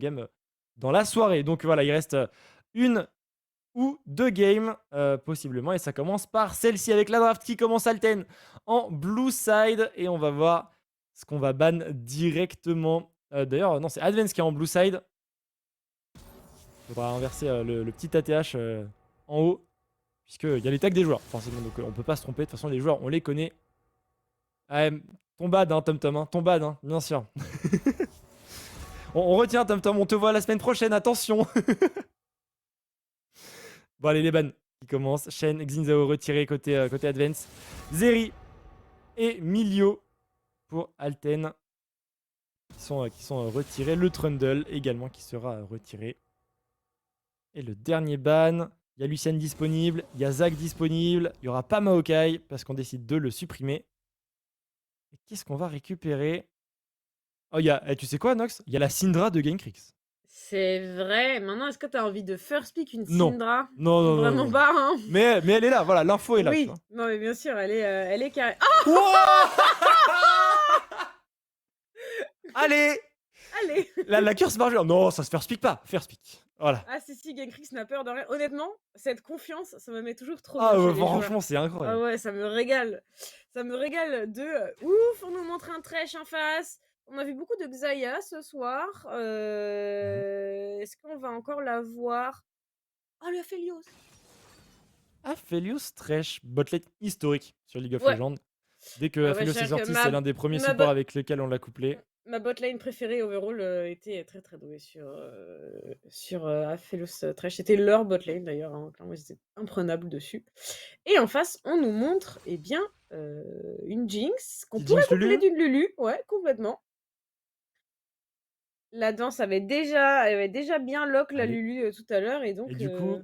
game dans la soirée. Donc voilà, il reste une ou deux games possiblement. Et ça commence par celle-ci avec la draft qui commence Alten en blue side. Et on va voir ce qu'on va ban directement. D'ailleurs, non, c'est Advance qui est en blue side. Faudra inverser le petit ATH en haut. Puisqu'il y a les tags des joueurs, forcément. Donc on peut pas se tromper. De toute façon, les joueurs, on les connaît. Ah, ton bad, hein, TomTom. Hein, ton bad, hein, bien sûr. On retient, TomTom. On te voit la semaine prochaine. Attention. Bon, allez, les bans qui commencent. Shen, Xinzao retiré côté Advance. Zeri et Milio pour Alten qui sont retirés. Le Trundle également qui sera retiré. Et le dernier ban, il y a Lucian disponible, il y a Zach disponible, il n'y aura pas Maokai parce qu'on décide de le supprimer. Et qu'est-ce qu'on va récupérer? Oh, tu sais quoi, Nox? Il y a la Syndra de Gamekrix. C'est vrai. Maintenant, est-ce que tu as envie de first pick une Non. Syndra? Non, non, non, Vraiment non. pas, hein. Mais elle est là, voilà, l'info est là, tu Oui, vois. non, mais bien sûr, elle est carrée. Ah, Allez! allez. La curse marche. Non, ça se first pick pas. First pick. Voilà. Ah si, Gamekrix n'a peur de rien. Honnêtement, cette confiance, ça me met toujours trop Ah, bien chez ouais, les joueurs. franchement, c'est Ah incroyable. ouais, ça me régale. Ça me régale de ouf, on nous montre un trash en face. On a vu beaucoup de Xayah ce soir. Est-ce qu'on va encore la voir? Oh, le Aphelios. Aphelios Trash, botlane historique sur League of Ouais. Legends. Dès que Ah ouais, Aphelios je est dirais que sorti, c'est l'un des premiers ma supports bot avec lesquels on l'a couplé. ma botlane préférée overall était très très douée sur Aphelios Trash. C'était leur botlane d'ailleurs, hein, clairement ils étaient imprenables dessus. Et en face, on nous montre, eh bien, une Jinx qu'on Petit pourrait Jinx coupler Lulu. d'une Lulu, ouais, complètement. La danse avait déjà bien lock la Allez. Lulu, tout à l'heure et Et donc du coup,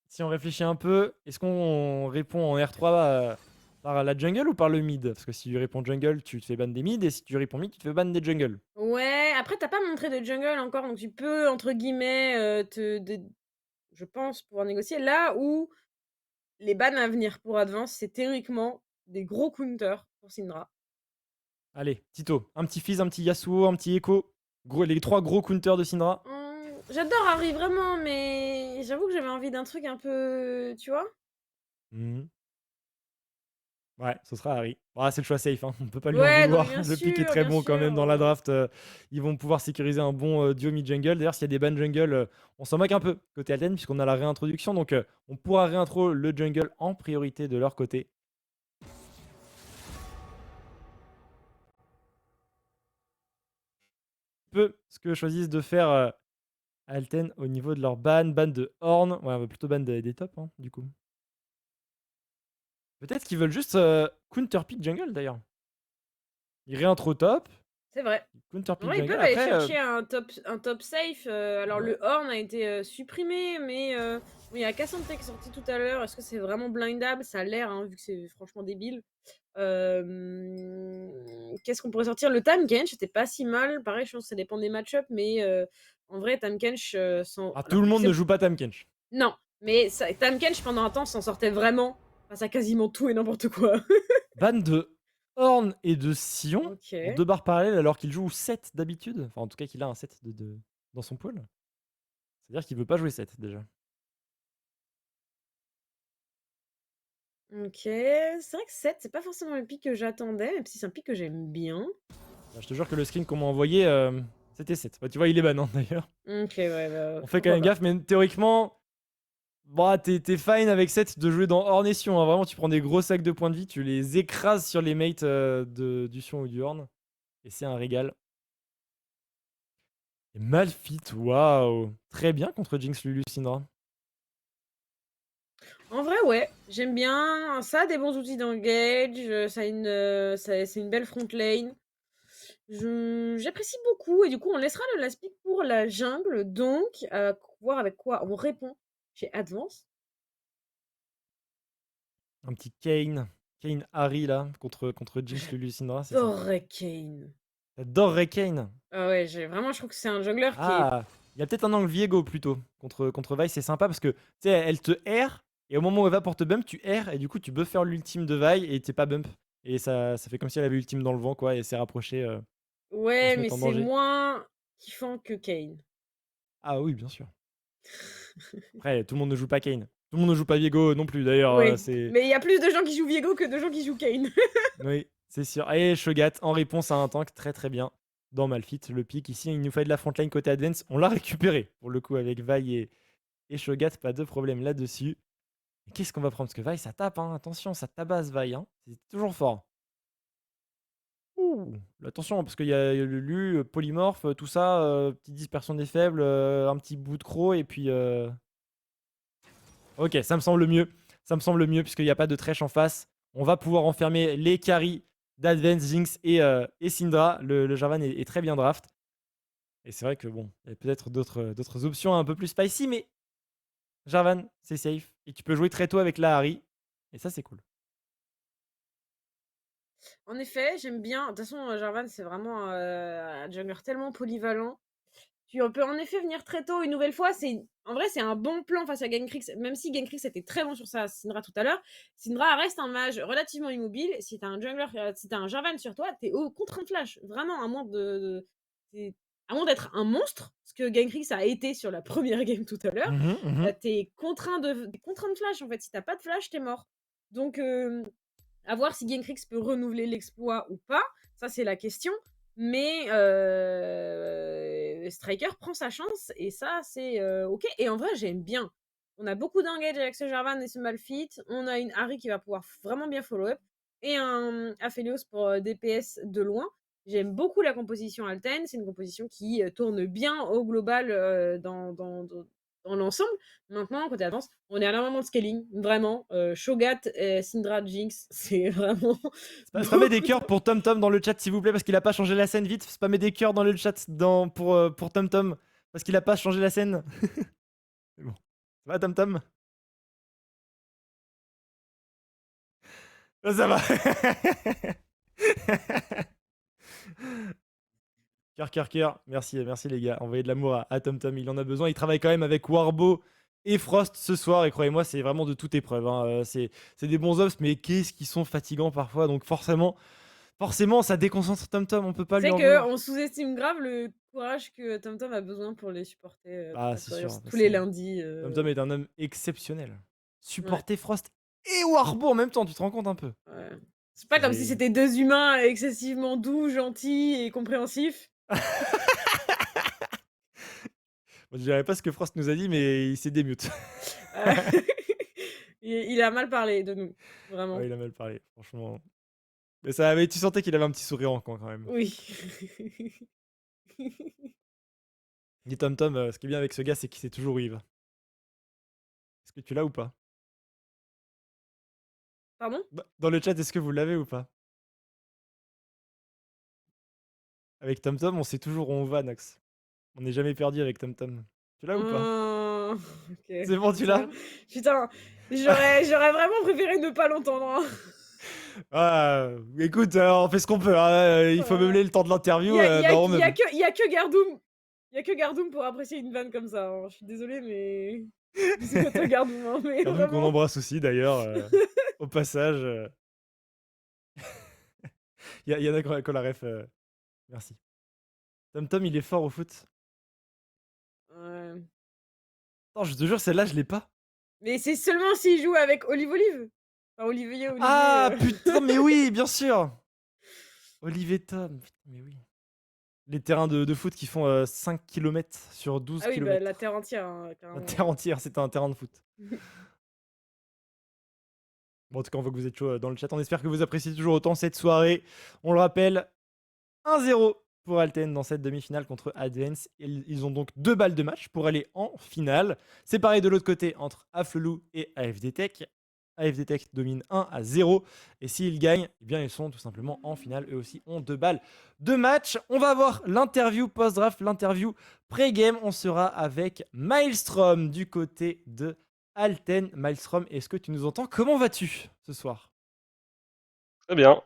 si on réfléchit un peu, est-ce qu'on répond en R3 par la jungle ou par le mid? Parce que si tu réponds jungle, tu te fais ban des mid, et si tu réponds mid, tu te fais ban des jungle. ouais, après tu pas montré de jungle encore, donc tu peux entre guillemets, je pense pouvoir négocier. Là où les bans à venir pour Advance, c'est théoriquement des gros counters pour Syndra. Allez, Tito, un petit Fizz, un petit Yasuo, un petit Echo. Les trois gros counters de Syndra. J'adore Harry vraiment, mais j'avoue que j'avais envie d'un truc un peu, tu vois? Mhm. Ouais, ce sera Harry. Ah, c'est le choix safe, hein. On peut pas lui en Ouais, non mais vouloir. bien Le pick est sûr, très bien bon quand sûr, même dans la draft. Ils vont pouvoir sécuriser un bon duo mid-jungle. D'ailleurs, s'il y a des bans jungle, on s'en moque un peu côté Alten, puisqu'on a la réintroduction. Donc, on pourra réintro le jungle en priorité de leur côté. Peu ce que choisissent de faire Alten au niveau de leur ban. Ban de Horn. Ouais, on va plutôt ban des tops, hein, du coup. Peut-être qu'ils veulent juste counter pick jungle d'ailleurs. Ils réintro top, c'est vrai. counter En pick vrai, ils jungle. peuvent aller Après, chercher un top safe. Alors, ouais. le Horn a été supprimé, mais bon, il y a Cassandra qui est sorti tout à l'heure. Est-ce que c'est vraiment blindable? Ça a l'air, hein, vu que c'est franchement débile. Qu'est-ce qu'on pourrait sortir? Le Tahm Kench, c'était pas si mal. Pareil, je pense que ça dépend des match-up, mais en vrai, Tahm Kench, Ah, tout alors, le monde ne joue pas Tahm Kench. non, mais Tahm Kench, pendant un temps, s'en sortait vraiment face à quasiment tout et n'importe quoi. Ban de Horn et de Sion en Ok. 2 barres parallèles alors qu'il joue 7 d'habitude. Enfin, en tout cas, qu'il a un 7 dans son pool. C'est-à-dire qu'il veut pas jouer 7 déjà. Ok, c'est vrai que 7, c'est pas forcément le pic que j'attendais, même si c'est un pic que j'aime bien. Bah, je te jure que le screen qu'on m'a envoyé, c'était 7. Bah, tu vois, il est ban hein, d'ailleurs. Ok, ouais, bah, On fait quand pourquoi même pas. gaffe, mais théoriquement, bah, t'es fine avec 7 de jouer dans Horn et Sion. Hein. Vraiment, tu prends des gros sacs de points de vie, tu les écrases sur les mates du Sion ou du Horn. Et c'est un régal. Et Malphite, waouh! Très bien contre Jinx Lulu Syndra. En vrai, ouais, j'aime bien. Ça a des bons outils d'engage, c'est une belle front lane. J'apprécie beaucoup, et du coup, on laissera le last pick pour la jungle, donc, voir avec quoi on répond chez Advance. Un petit Kane. Kane Harry là, contre Jinx Lulu Syndra, c'est ça. J'adorerais Kane. J'adorerais Kane. Ah ouais, vraiment, je trouve que c'est un jungler qui est. Ah, il y a peut-être un angle Viego plutôt. Contre Vi, c'est sympa parce que tu sais, elle te R, et au moment où elle va pour te bump, tu R, et du coup, tu peux faire l'ultime de Vi et t'es pas bump. Et ça fait comme si elle avait ultime dans le vent, quoi, et s'est rapprochée pour Ouais, se mais mettre en c'est danger. moins kiffant que Kane. Ah oui, bien sûr. Après, tout le monde ne joue pas Kayn. Tout le monde ne joue pas Viego non plus d'ailleurs, Oui, c'est mais il y a plus de gens qui jouent Viego que de gens qui jouent Kayn. oui, c'est sûr. Et Shogat en réponse à un tank très très bien dans Malphite. Le pick ici, il nous fallait de la frontline côté Advance. On l'a récupéré pour le coup avec Vi et Shogat, pas de problème là-dessus. Mais qu'est-ce qu'on va prendre? Parce que Vi, ça tape, hein. Attention, ça tabasse Vi, hein. C'est toujours fort. Ouh, attention, parce qu'il y a le Lu, Polymorphe, tout ça, petite dispersion des faibles, un petit bout de croc, et puis. Ok, ça me semble mieux. Ça me semble mieux, puisqu'il n'y a pas de trèche en face. On va pouvoir enfermer les carries d'Advance, Jinx et Syndra. Le Jarvan est très bien draft. Et c'est vrai que bon, il y a peut-être d'autres options un peu plus spicy, mais Jarvan, c'est safe. Et tu peux jouer très tôt avec la Harry. Et ça, c'est cool. En effet, j'aime bien. De toute façon, Jarvan, c'est vraiment un jungler tellement polyvalent. Tu peux en effet venir très tôt. Une nouvelle fois, en vrai, c'est un bon plan face à Gankrix. Même si Gankrix était très bon sur sa Syndra tout à l'heure, Syndra reste un mage relativement immobile. Si t'as un jungler, si t'as un Jarvan sur toi, t'es contre un flash. Vraiment, à moins d'être un monstre, ce que Gankrix a été sur la première game tout à l'heure, t'es contraint de flash en fait. Si t'as pas de flash, t'es mort. Donc, à voir si Gankrix peut renouveler l'exploit ou pas. Ça, c'est la question. Mais Striker prend sa chance et ça, c'est ok. Et en vrai, j'aime bien. On a beaucoup d'engage avec ce Jarvan et ce Malphite. On a une Harry qui va pouvoir vraiment bien follow-up. Et un Aphelios pour DPS de loin. J'aime beaucoup la composition Alten. C'est une composition qui tourne bien au global dans l'ensemble. Maintenant, côté Advance, on est à un moment de scaling. Vraiment. Shogat, Syndra, Jinx, c'est vraiment. Spammez des cœurs pour TomTom dans le chat, s'il vous plaît, parce qu'il a pas changé la scène vite. Spammez des cœurs dans le chat pour TomTom, parce qu'il a pas changé la scène. C'est bon. Ça va, TomTom? Ça va. Cœur, cœur, cœur. Merci, merci les gars. Envoyez de l'amour à TomTom, il en a besoin. Il travaille quand même avec Warbo et Frost ce soir. Et croyez-moi, c'est vraiment de toute épreuve, hein. C'est des bons ops, mais qu'est-ce qu'ils sont fatigants parfois. Donc forcément, ça déconcentre TomTom. On peut pas lui C'est en vouloir. qu'on sous-estime grave le courage que TomTom a besoin pour les supporter Ah, c'est sûr. tous les lundis. TomTom est un homme exceptionnel. Ouais, Supporter Frost et Warbo en même temps, tu te rends compte un peu? ouais. C'est pas comme si c'était deux humains excessivement doux, gentils et compréhensifs. Bon, je dirais pas ce que Frost nous a dit, mais il s'est démute. Euh, il a mal parlé de nous, vraiment. Ouais, il a mal parlé, franchement. Mais tu sentais qu'il avait un petit sourire en coin quand même. Oui. Dis TomTom, ce qui est bien avec ce gars, c'est qu'il sait toujours où il va. Est-ce que tu l'as ou pas? Pardon? Dans le chat, est-ce que vous l'avez ou pas? Avec TomTom, on sait toujours où on va, Nox. On n'est jamais perdu avec TomTom. Tu l'as ou pas? Oh, ok. C'est bon, tu l'as? Putain, j'aurais vraiment préféré ne pas l'entendre, hein. Ah, écoute, on fait ce qu'on peut, hein. Il faut meubler le temps de l'interview, on meuble. Il y a que Gardoum. Il y a que Gardoum pour apprécier une vanne comme ça, hein. Je suis désolée, mais. Bisous à toi, Gardoum, hein, mais Gardoum qu'on vraiment. embrasse aussi d'ailleurs, au passage. Y en a qui ont la ref, merci. TomTom, il est fort au foot. Ouais. Attends, je te jure, celle-là, je l'ai pas. Mais c'est seulement s'il joue avec Olive. Enfin, Olivier. Ah, putain, mais oui, bien sûr. Olivier Tom, putain, mais oui. Les terrains de foot qui font 5 km sur 12 Ah oui, bah, la km. terre entière, hein, La carrément. terre entière, c'est un terrain de foot. Bon, en tout cas, on voit que vous êtes chaud dans le chat. On espère que vous appréciez toujours autant cette soirée. On le rappelle, 1-0 pour Alten dans cette demi-finale contre Advance. Ils ont donc 2 balles de match pour aller en finale. C'est pareil de l'autre côté entre Afflelou et AFD Tech. AFD Tech domine 1-0. Et s'ils gagnent, eh bien, ils sont tout simplement en finale. Eux aussi ont 2 balles de match. On va voir l'interview post-draft, l'interview pré-game. On sera avec Maelstrom du côté de Alten. Maelstrom, est-ce que tu nous entends? Comment vas-tu ce soir? Très bien,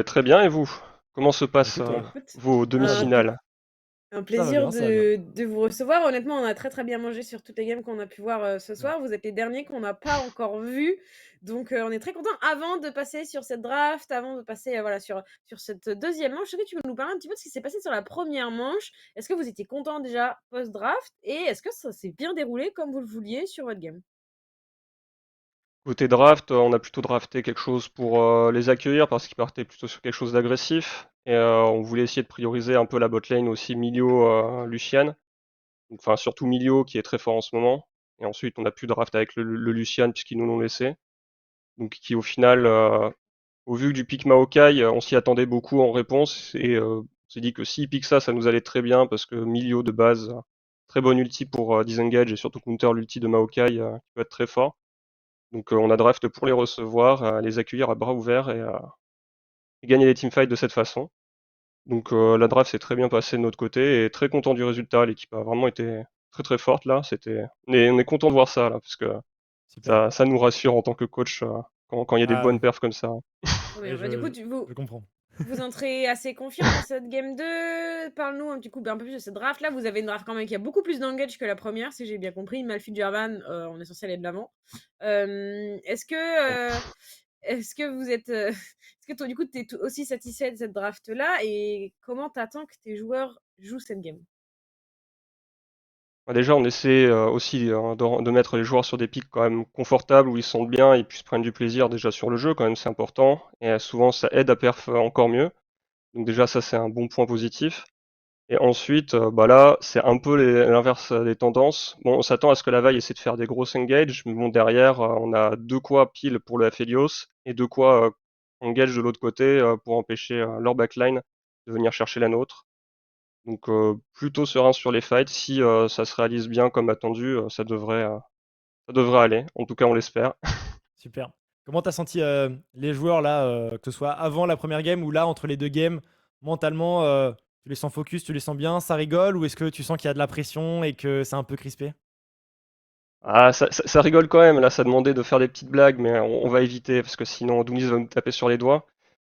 très bien et vous? Comment se passent Écoute, vos Un, demi-finales? Un Ça va plaisir bien, ça va bien. de vous recevoir. Honnêtement, on a très, très bien mangé sur toutes les games qu'on a pu voir, ce Ouais. soir. Vous êtes les derniers qu'on n'a pas encore vus, donc on est très contents. Avant de passer sur cette draft, avant de passer, voilà, sur cette deuxième manche, est-ce que tu peux nous parler un petit peu de ce qui s'est passé sur la première manche? Est-ce que vous étiez contents déjà post-draft et est-ce que ça s'est bien déroulé comme vous le vouliez sur votre game? Côté draft, on a plutôt drafté quelque chose pour les accueillir parce qu'ils partaient plutôt sur quelque chose d'agressif. Et on voulait essayer de prioriser un peu la botlane aussi Milio, Lucian. Enfin, surtout Milio qui est très fort en ce moment. Et ensuite, on a pu draft avec le Lucian puisqu'ils nous l'ont laissé. Donc, qui au final, au vu du pick Maokai, on s'y attendait beaucoup en réponse. Et on s'est dit que s'ils piquent ça, ça nous allait très bien parce que Milio de base, très bon ulti pour disengage et surtout counter l'ulti de Maokai qui peut être très fort. Donc on a draft pour les recevoir, les accueillir à bras ouverts et gagner les teamfights de cette façon. Donc la draft s'est très bien passée de notre côté et très content du résultat. L'équipe a vraiment été très très forte là. On est content de voir ça là parce que Super. ça nous rassure en tant que coach quand il y a des Ah, bonnes perfs comme ça. Trop oui, bien. Bah, du coup, tu vous je comprends. vous entrez assez confiant dans cette game 2. Parle-nous un petit coup, un peu plus de cette draft là. Vous avez une draft quand même qui a beaucoup plus d'engage que la première, si j'ai bien compris. Malphite Jarvan, on est censé aller de l'avant. Est-ce que vous êtes, est-ce que toi, du coup, tu es aussi satisfait de cette draft là et comment t'attends que tes joueurs jouent cette game? Bah, déjà, on essaie aussi de mettre les joueurs sur des pics quand même confortables où ils se sentent bien et puissent prendre du plaisir déjà sur le jeu quand même, c'est important. Et souvent, ça aide à perf encore mieux. Donc déjà, ça c'est un bon point positif. Et ensuite, bah là, c'est un peu l'inverse des tendances. Bon, on s'attend à ce que la vaille essaie de faire des grosses engages, mais bon, derrière, on a deux quoi pile pour le Aphelios et deux quoi engage de l'autre côté pour empêcher leur backline de venir chercher la nôtre. Donc plutôt serein sur les fights. Si ça se réalise bien comme attendu, ça devrait aller. En tout cas, on l'espère. Super. Comment t'as senti les joueurs là, que ce soit avant la première game ou là entre les deux games, mentalement, tu les sens focus, tu les sens bien, ça rigole ou est-ce que tu sens qu'il y a de la pression et que c'est un peu crispé? Ah, ça rigole quand même. Là, ça demandait de faire des petites blagues, mais on va éviter parce que sinon Dounis va nous taper sur les doigts.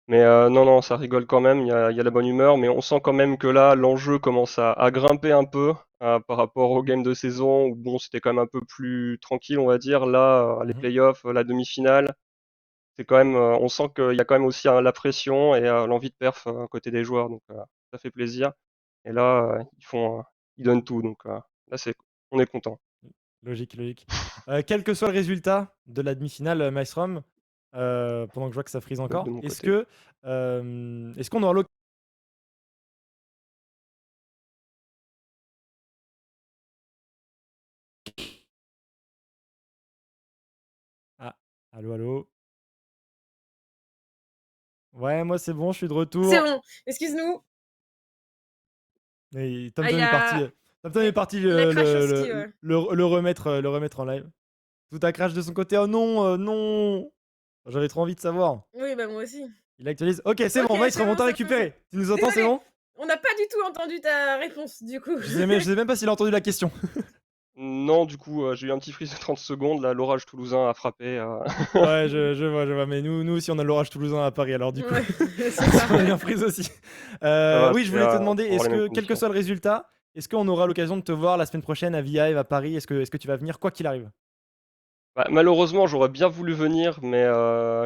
Mais non, non, ça rigole quand même, il y a la bonne humeur, mais on sent quand même que là, l'enjeu commence à grimper un peu par rapport au game de saison où bon, c'était quand même un peu plus tranquille, on va dire. Là, les Mmh. playoffs, la demi-finale, c'est quand même, on sent qu'il y a quand même aussi la pression et l'envie de perf côté des joueurs, donc ça fait plaisir. Et là, ils donnent tout, donc là, on est content Logique, logique. Quel que soit le résultat de la demi-finale, Maelstrom, pendant que je vois que ça frise de encore, mon est-ce côté. que, est-ce qu'on aura l'oc ah, allô, allô? Ouais, moi c'est bon, je suis de C'est retour. bon, excuse-nous. Et Ah, il TomTom y est parti, a TomTom est ouais, parti il a crash aussi, ouais. le remettre en live. Tout a crash de son côté. Oh non, non! J'avais trop envie de savoir. Oui, bah, moi aussi. Il actualise. OK, c'est OK, bon, c'est Maelstrom, on bon, t'a c'est bon, c'est récupéré. Tu nous entends, c'est désolée, bon? on n'a pas du tout entendu ta réponse, du coup. Je sais même pas s'il a entendu la question. Non, du coup, j'ai eu un petit freeze de 30 secondes, là, l'orage toulousain a frappé. Ouais, je vois. Mais nous aussi, on a l'orage toulousain à Paris, alors du coup, Ouais, c'est ça. on est bien pris aussi. Ça va, Oui, je c'est voulais te demander, pour avoir est-ce les mêmes que, quel que conditions. soit le résultat, est-ce qu'on aura l'occasion de te voir la semaine prochaine à Vive à Paris? Est-ce que tu vas venir quoi qu'il arrive? Bah, malheureusement, j'aurais bien voulu venir, mais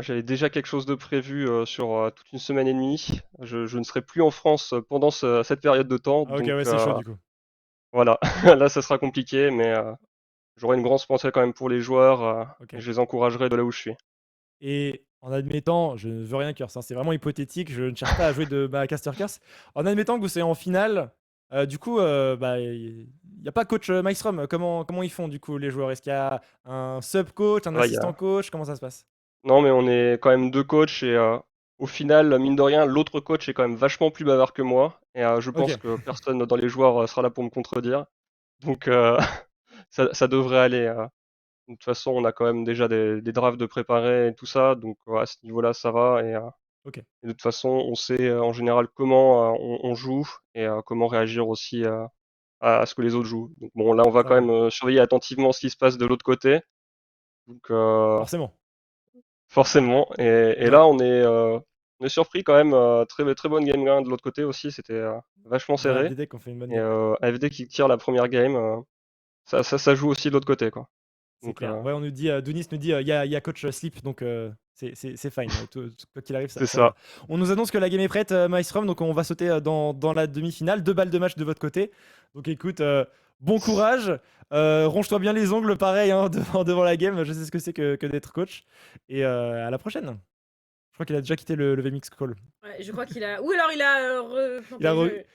j'avais déjà quelque chose de prévu sur toute une semaine et demie. Je ne serai plus en France pendant cette période de temps, Ah, OK, donc ouais, c'est chaud du coup. voilà. Là, ça sera compliqué, mais j'aurai une grande pensée quand même pour les joueurs et OK. je les encouragerai de là où je suis. Et en admettant, je ne veux rien curse, hein, c'est vraiment hypothétique, je ne cherche pas à jouer de Caster Curse. En admettant que vous soyez en finale, du coup, bah, il y a pas coach, Maelstrom, comment ils font du coup les joueurs? Est-ce qu'il y a un sub-coach, un Ça va, assistant coach? Comment ça se passe? Non, mais on est quand même deux coachs et au final, mine de rien, l'autre coach est quand même vachement plus bavard que moi et je pense OK, que personne dans les joueurs sera là pour me contredire. Donc ça devrait aller. De toute façon, on a quand même déjà des drafts de préparer et tout ça, donc à ce niveau-là, ça va. OK, Et de toute façon, on sait en général comment on joue et comment réagir aussi à ce que les autres jouent. Donc bon, là, on va ça quand roule. même surveiller attentivement ce qui se passe de l'autre côté. Donc Forcément. forcément. Et Dans là, on est On est surpris quand même, très bonne game 1 de l'autre côté aussi, c'était vachement Ouais, serré. FDD qui ont fait une bonne Et game. AFD qui tire la première game, ça joue aussi de l'autre côté, quoi. C'est Donc, clair. Ouais, on nous dit, Dounis nous dit, il y a coach Sleep, donc c'est fine. Quoi qu'il arrive, c'est ça va. ça. On nous annonce que la game est prête, Maestrom, donc on va sauter dans la demi-finale. 2 balles de match de votre côté. Donc écoute, bon courage. Ronge-toi bien les ongles, pareil, hein, devant la game. Je sais ce que c'est que d'être coach. Et à la prochaine. Je crois qu'il a déjà quitté le VMix Call. Ouais, je crois qu'il a. Ou alors il a Il a, replanté.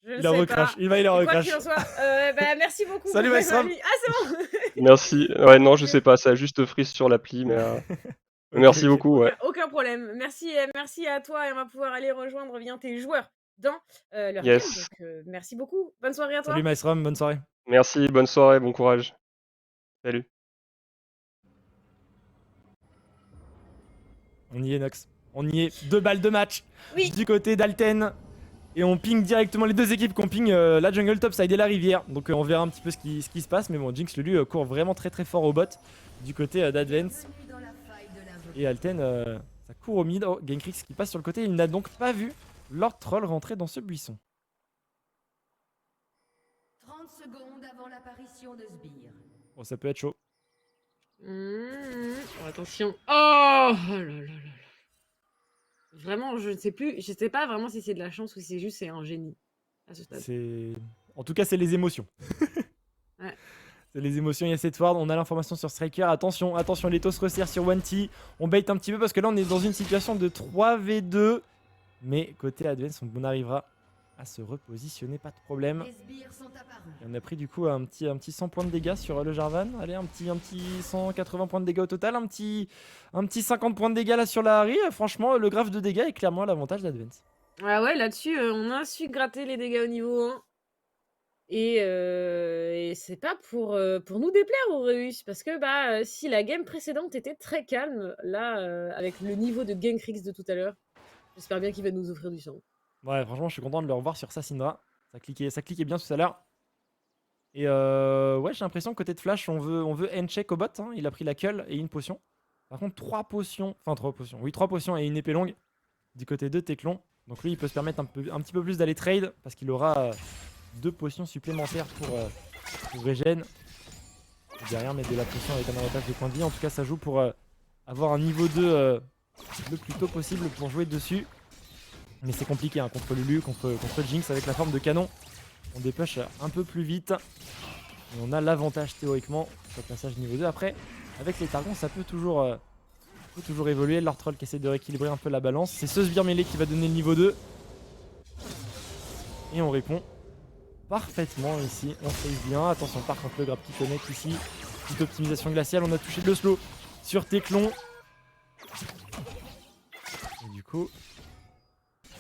Je ne il a sais recrash. pas. Il a Mais quoi recrash. qu'il en soit, bah, merci beaucoup Salut, pour Maestrom. l'avis. Ah, c'est bon. Merci. Ouais, non, je sais pas, ça a juste freeze sur l'appli, mais Ok, merci ok. beaucoup, ouais. Aucun problème. Merci à toi et on va pouvoir aller rejoindre bien tes joueurs dans leur game. Yes. Donc merci beaucoup. Bonne soirée à toi. Salut, Maestrom. Bonne soirée. Merci, bonne soirée, bon courage. Salut. On y est, Nox. On y est. 2 balles de match Oui. du côté d'Alten. Et on ping directement les deux équipes qu'on ping la jungle topside et la rivière. Donc on verra un petit peu ce qui se passe. Mais bon, Jinx, lui, court vraiment très fort au bot du côté d'Advance. Et Alten, ça court au mid. Oh, Genkrix qui passe sur le côté. Il n'a donc pas vu Lord Troll rentrer dans ce buisson. 30 secondes avant l'apparition de Sbire. Bon, ça peut être chaud. Oh, attention. Oh là là là là. Vraiment, je ne sais plus. Je sais pas vraiment si c'est de la chance ou si c'est un génie à ce stade. En tout cas, c'est les émotions. Ouais. C'est les émotions, il y a cette ward, on a l'information sur Striker, attention, les taux se resserrent sur 1T, on bait un petit peu parce que là on est dans une situation de 3v2, mais côté Advance on arrivera à se repositionner, pas de problème. Les sbires sont apparus. Et on a pris du coup un petit 100 points de dégâts sur le Jarvan, allez un petit 180 points de dégâts au total, un petit 50 points de dégâts là sur la Harry, franchement le graphe de dégâts est clairement à l'avantage d'Advance. Ouais, là-dessus, on a su gratter les dégâts au niveau 1. Et c'est pas pour nous déplaire, Aureus, parce que si la game précédente était très calme, là, avec le niveau de Genkrix de tout à l'heure, j'espère bien qu'il va nous offrir du sang. Ouais, franchement, je suis content de le revoir sur sa Syndra. Ça cliquait bien tout à l'heure. Et ouais, j'ai l'impression que côté de Flash, on veut end-check au bot. Hein. Il a pris la cull et une potion. Par contre, 3 potions. Enfin, 3 potions. Oui, 3 potions et une épée longue du côté de Teclon. Donc lui, il peut se permettre un petit peu plus d'aller trade parce qu'il aura 2 potions supplémentaires pour régène. Et derrière, mettre de la potion avec un avantage de points de vie. En tout cas, ça joue pour avoir un niveau 2 le plus tôt possible pour jouer dessus. Mais c'est compliqué hein, contre Lulu, contre Jinx avec la forme de canon. On dépush un peu plus vite. Et on a l'avantage théoriquement sur le passage niveau 2. Après, avec les Targons, ça peut toujours évoluer. Lord Troll qui essaie de rééquilibrer un peu la balance. C'est ce sbire mêlé qui va donner le niveau 2. Et on répond parfaitement ici. On save bien. Attention par contre le grab qui connecte ici. Petite optimisation glaciale. On a touché le slow sur Teclon. Et du coup,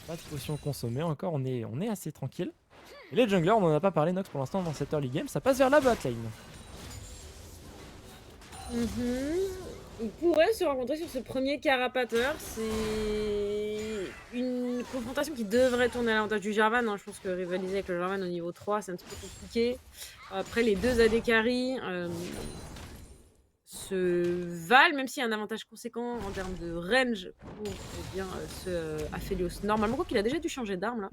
pas de potion consommée encore. On est assez tranquille. Et les junglers, on n'en a pas parlé Nox pour l'instant dans cette early game, ça passe vers la botlane. On pourrait se rencontrer sur ce premier carapateur. C'est une confrontation qui devrait tourner à l'avantage du Jarvan. Hein. Je pense que rivaliser avec le Jarvan au niveau 3, c'est un petit peu compliqué. Après, les deux AD carry se valent, même s'il y a un avantage conséquent en termes de range pour ce Aphelios. Normalement, quoi qu'il a déjà dû changer d'arme là.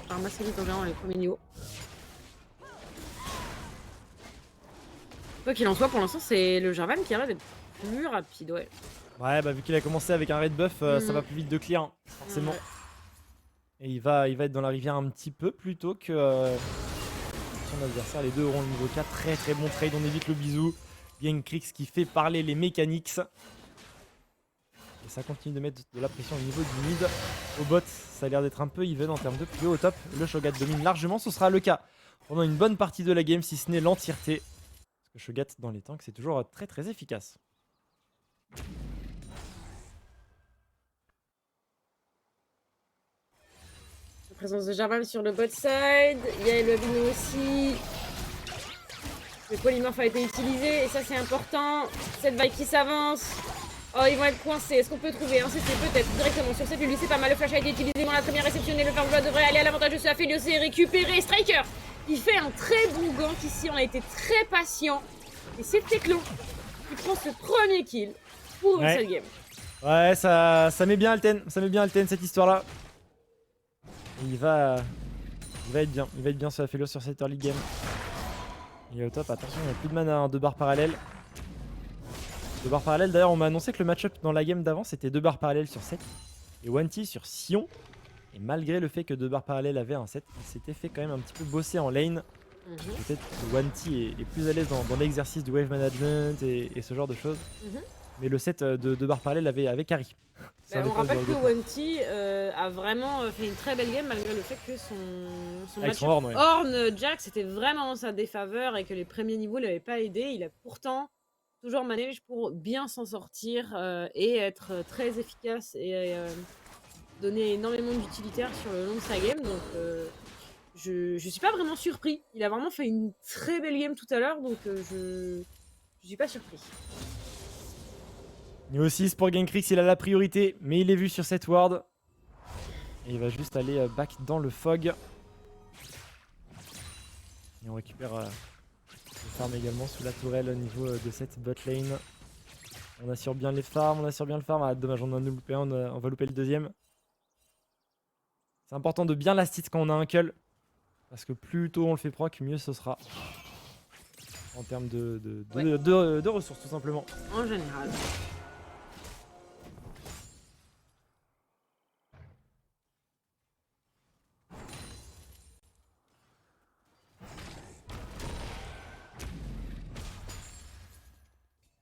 J'ai ramassé vite en général les premiers niveaux. Quoi qu'il en soit, pour l'instant, c'est le Jarvan qui a l'air d'être plus rapide, ouais. Ouais, bah vu qu'il a commencé avec un red buff, ça va plus vite de clear, hein, forcément. Ouais. Et il va être dans la rivière un petit peu plus tôt que son adversaire. Les deux auront le niveau 4. Très bon trade, on évite le bisou. Genkrix qui fait parler les mécaniques. Et ça continue de mettre de la pression au niveau du mid. Au bot, ça a l'air d'être un peu even en termes de plus haut au top. Le Shogat domine largement, ce sera le cas pendant une bonne partie de la game, si ce n'est l'entièreté. Parce que Shogat dans les tanks, c'est toujours très efficace. La présence de Jarvan sur le bot side. Il y a le Albino aussi. Le polymorphe a été utilisé et ça c'est important. Cette vague qui s'avance. Oh, ils vont être coincés. Est-ce qu'on peut trouver un CC peut-être directement sur cette Lulu? C'est pas mal. Le flash a été utilisé. On a très bien réceptionné. Le Farmvlood devrait aller à l'avantage de ce Aphelios et récupérer. Striker, il fait un très bon gank ici. On a été très patient. Et c'est Teclon qui prend ce premier kill pour cette game. Ouais, ça met bien Alten. Ça met bien Alten cette histoire-là. Il va être bien. Il va être bien sur Aphelios sur cette early game. Il est au top. Attention, il n'y a plus de mana. Hein, 2 barres parallèles. 2 barres parallèles. D'ailleurs, on m'a annoncé que le match-up dans la game d'avant, c'était 2 barres parallèles sur 7. Et Wanty sur Sion. Et malgré le fait que 2 barres parallèles avaient un 7, il s'était fait quand même un petit peu bosser en lane. Peut-être que Wanty est plus à l'aise dans l'exercice du wave management et ce genre de choses. Mais le set de 2 barres parallèles avait carry. Bah, on rappelle que Wanty a vraiment fait une très belle game malgré le fait que son match Horn Jack c'était vraiment en sa défaveur et que les premiers niveaux ne l'avaient pas aidé. Il a pourtant toujours managé pour bien s'en sortir et être très efficace et donner énormément d'utilitaires sur le long de sa game. Donc je suis pas vraiment surpris. Il a vraiment fait une très belle game tout à l'heure, donc je suis pas surpris. Niveau 6 pour Genkrix, il a la priorité, mais il est vu sur cette ward. Et il va juste aller back dans le fog. Et on récupère le farm également sous la tourelle au niveau de cette bot lane. On assure bien les farms, on assure bien le farm. Ah dommage, on en a loupé un, on va louper le deuxième. C'est important de bien last hit quand on a un cull. Parce que plus tôt on le fait proc, mieux ce sera. En termes de ressources tout simplement. En général.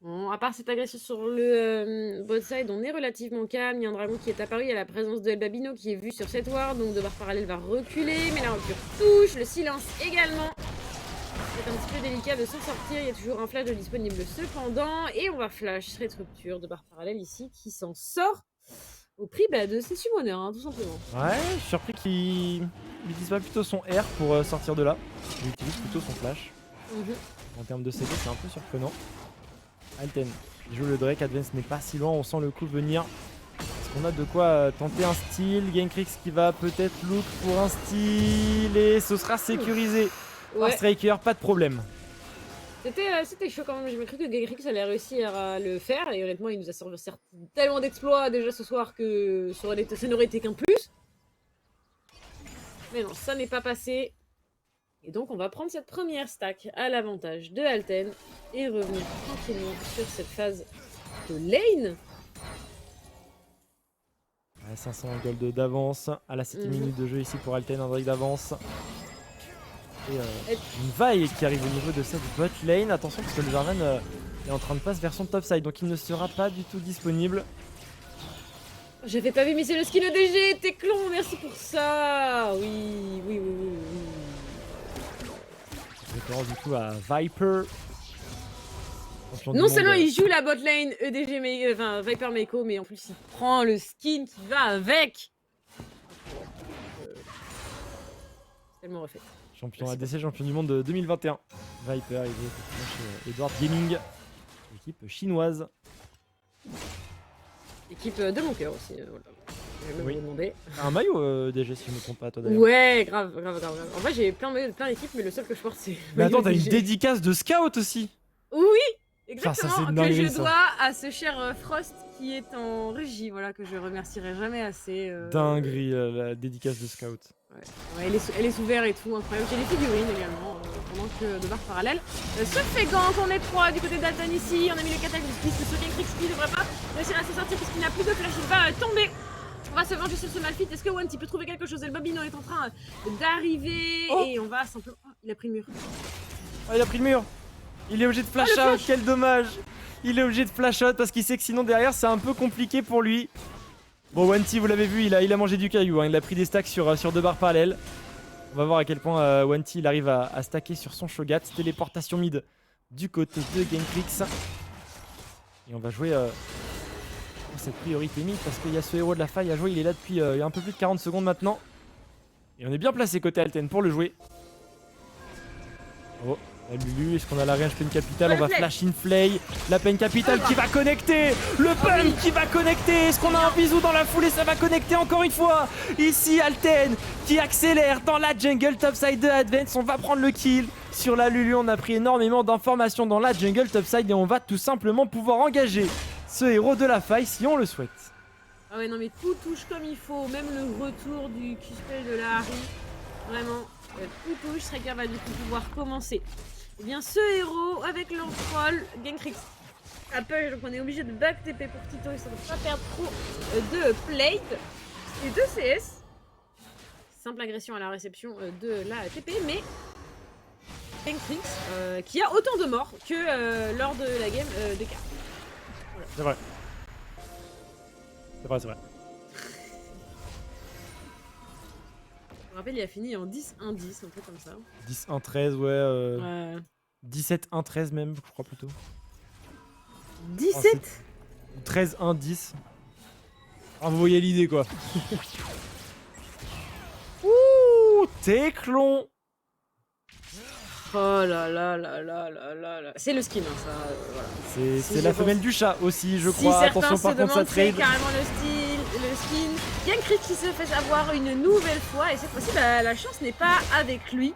Bon, à part cette agression sur le bot side, on est relativement calme. Il y a un dragon qui est apparu, il y a la présence de El Babino qui est vu sur cette ward, donc 2 barres parallèles va reculer, mais la rupture touche, le silence également. C'est un petit peu délicat de s'en sortir, il y a toujours un flash de disponible cependant, et on va flash cette rupture de barres parallèles ici qui s'en sort au prix de ses summoners, hein, tout simplement. Ouais, je suis surpris qu'il n'utilise pas plutôt son R pour sortir de là. Il utilise plutôt son flash. En termes de CD, c'est un peu surprenant. Alten, il joue le Drake, Advance n'est pas si loin, on sent le coup venir. Est-ce qu'on a de quoi tenter un steal? Genkrix qui va peut-être look pour un steal et ce sera sécurisé par Striker, pas de problème. C'était chaud quand même, j'ai cru que Genkrix allait réussir à le faire et honnêtement il nous a servi tellement d'exploits déjà ce soir que ça n'aurait été qu'un plus. Mais non, ça n'est pas passé. Et donc on va prendre cette première stack à l'avantage de Alten et revenir tranquillement sur cette phase de lane. Ouais, 500 gold d'avance à la 7ème minute de jeu ici pour Alten, un Drake d'avance. Et une vaille qui arrive au niveau de cette bot lane. Attention parce que le Jarvan est en train de passer vers son top side, donc il ne sera pas du tout disponible. J'avais pas vu, mais c'est le skin EDG, Teclon, merci pour ça. Oui. Référence du coup à Viper. Non seulement il joue la bot lane EDG, enfin Viper Meiko, mais en plus il prend le skin qui va avec. Tellement refait. Champion ADC, champion du monde de 2021. Viper, il est chez Edward Gaming, équipe chinoise. Équipe de mon cœur aussi, voilà. Je vais me demander. Un maillot DG si je me trompe pas toi d'ailleurs. Ouais, grave. En fait j'ai plein d'équipes, mais le seul que je porte c'est... Mais attends, t'as une dédicace de scout aussi. Oui, exactement, enfin, que je dois à ce cher Frost qui est en régie, voilà, que je remercierai jamais assez. Dinguerie, la dédicace de scout. Ouais, elle est sous verre et tout, incroyable. J'ai des figurines également, pendant que de barres parallèles. Ce fait quand on est 3 du côté d'Alten ici, on a mis le cataclysme sur Genkrix qui ne devrait pas réussir à se sortir puisqu'il n'a plus de flash, il va tomber. On va se venger sur ce Malphite. Est-ce que Wanty peut trouver quelque chose? El Babino est en train d'arriver et on va simplement... Oh, il a pris le mur. Oh, il a pris le mur. Il est obligé de flash out, quel dommage. Il est obligé de flash out parce qu'il sait que sinon derrière c'est un peu compliqué pour lui. Bon, Wanty, vous l'avez vu, il a mangé du caillou, hein. Il a pris des stacks sur 2 barres parallèles. On va voir à quel point Wanty il arrive à stacker sur son Shogat. Téléportation mid du côté de Genkrix. Et on va jouer pour cette priorité mid parce qu'il y a ce héros de la faille à jouer. Il est là depuis un peu plus de 40 secondes maintenant. Et on est bien placé côté Alten pour le jouer. Oh, la Lulu, est-ce qu'on a la range Pen Capital? On va flash in play. La Pen Capital qui va connecter. Le Pen qui va connecter. Est-ce qu'on a un bisou dans la foulée? Ça va connecter encore une fois. Ici Alten qui accélère dans la jungle topside de Advance. On va prendre le kill sur la Lulu. On a pris énormément d'informations dans la jungle topside et on va tout simplement pouvoir engager ce héros de la faille si on le souhaite. Ah ouais, non, mais tout touche comme il faut. Même le retour du Q-spell de la Harry. Vraiment, tout touche. Striker va du coup pouvoir commencer. Eh bien, ce héros, avec leur troll, Genkrix Apple, donc on est obligé de back TP pour Tito, histoire de ne pas perdre trop de plate. Et de CS. Simple agression à la réception de la TP, mais Genkrix, qui a autant de morts que lors de la game des cartes. Voilà. C'est vrai. C'est vrai, c'est vrai. Je me rappelle, il a fini en 10-1-10, un peu comme ça. 10-1-13, ouais. 17-1-13 même, je crois plutôt. 17 13-1-10. Ah, vous voyez l'idée, quoi. Ouh, Téclon. Oh là là là là là là là. C'est le skin, hein, ça. Voilà. C'est Si la je femelle pense- du chat aussi, je Si crois. certains Attention, se par contre, ça demandent, c'est trade. carrément le skin. Genkrix qui se fait avoir une nouvelle fois, et cette fois-ci, bah, la chance n'est pas avec lui.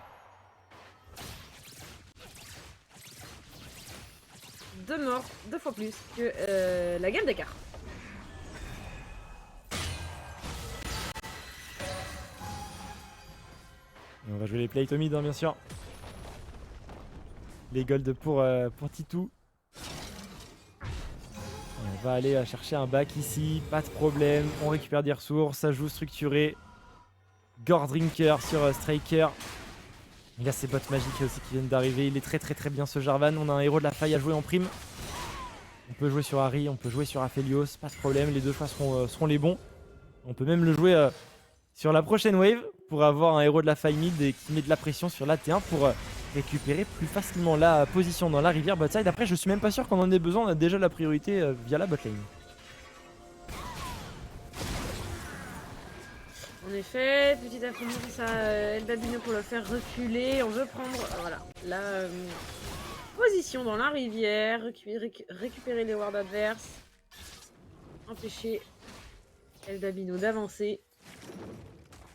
2 morts, 2 fois plus que la game d'écart. On va jouer les plates au mid, hein, bien sûr. Les golds pour Titou. Et on va aller chercher un back ici, pas de problème. On récupère des ressources, ça joue structuré. Gore Drinker sur Striker. Il y a ses bots magiques aussi qui viennent d'arriver. Il est très très très bien ce Jarvan. On a un héros de la faille à jouer en prime. On peut jouer sur Harry, on peut jouer sur Aphelios, pas de problème. Les deux choix seront les bons. On peut même le jouer sur la prochaine wave pour avoir un héros de la faille mid et qui met de la pression sur la T1 pour récupérer plus facilement la position dans la rivière botside. Après, je suis même pas sûr qu'on en ait besoin. On a déjà la priorité via la botlane. En effet, petit affrontement face à Eldabino pour le faire reculer. On veut prendre voilà, la position dans la rivière, récupérer les wards adverses, empêcher Eldabino d'avancer.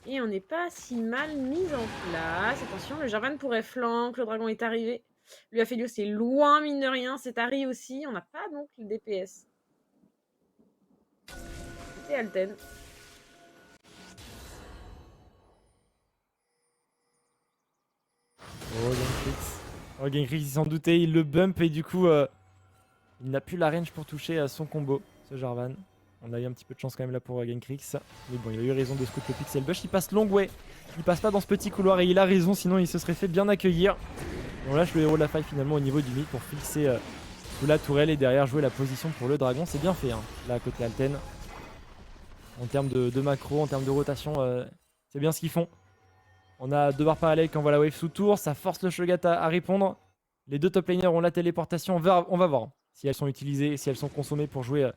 Et on n'est pas si mal mis en place. Attention, le Jarvan pourrait flank, le dragon est arrivé. Lui Aphelios c'est loin, mine de rien. C'est Harry aussi. On n'a pas donc le DPS. C'est Alten. Oh, Genkrix. Oh, Genkrix, il s'en doutait, il le bump et du coup, il n'a plus la range pour toucher son combo, ce Jarvan. On a eu un petit peu de chance quand même là pour Genkrix. Mais bon, il a eu raison de scout le pixel bush. Il passe long way. Il passe pas dans ce petit couloir et il a raison, sinon il se serait fait bien accueillir. Et on lâche le héros de la faille finalement au niveau du mid pour fixer sous la tourelle et derrière jouer la position pour le dragon. C'est bien fait, hein, là à côté Alten. En termes de macro, en termes de rotation, c'est bien ce qu'ils font. On a 2 barres parallèles qui envoient la wave sous tour. Ça force le Shogat à répondre. Les 2 top laners ont la téléportation. On va voir si elles sont utilisées, si elles sont consommées pour jouer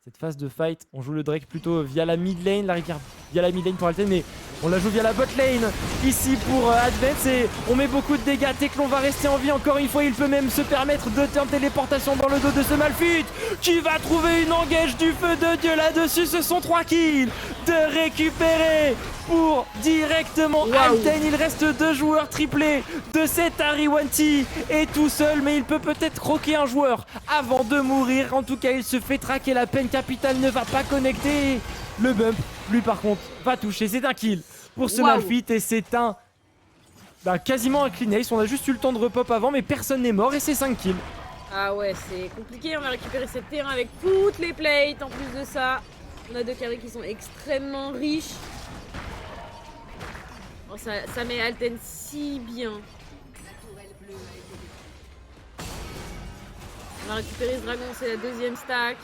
cette phase de fight. On joue le Drake plutôt via la mid lane, la rivière via la mid lane pour Alten, mais on la joue via la bot lane ici pour Advance et on met beaucoup de dégâts. Téclon va rester en vie encore une fois, il peut même se permettre de turn téléportation dans le dos de ce Malphite qui va trouver une engage du feu de Dieu là-dessus. Ce sont 3 kills de récupérer pour directement Alten. Il reste 2 joueurs triplés de cet Harry Wanty et tout seul, mais il peut peut-être croquer un joueur avant de mourir. En tout cas, il se fait traquer, la peine capitale ne va pas connecter. Le bump, lui par contre, va toucher. C'est un kill pour ce Malphite et c'est un... quasiment un clean ace. On a juste eu le temps de repop avant, mais personne n'est mort et c'est 5 kills. Ah ouais, c'est compliqué. On va récupérer cette terrain avec toutes les plates. En plus de ça, on a 2 carrés qui sont extrêmement riches. Oh, ça met Alten si bien. On va récupérer ce dragon, c'est la 2e stack.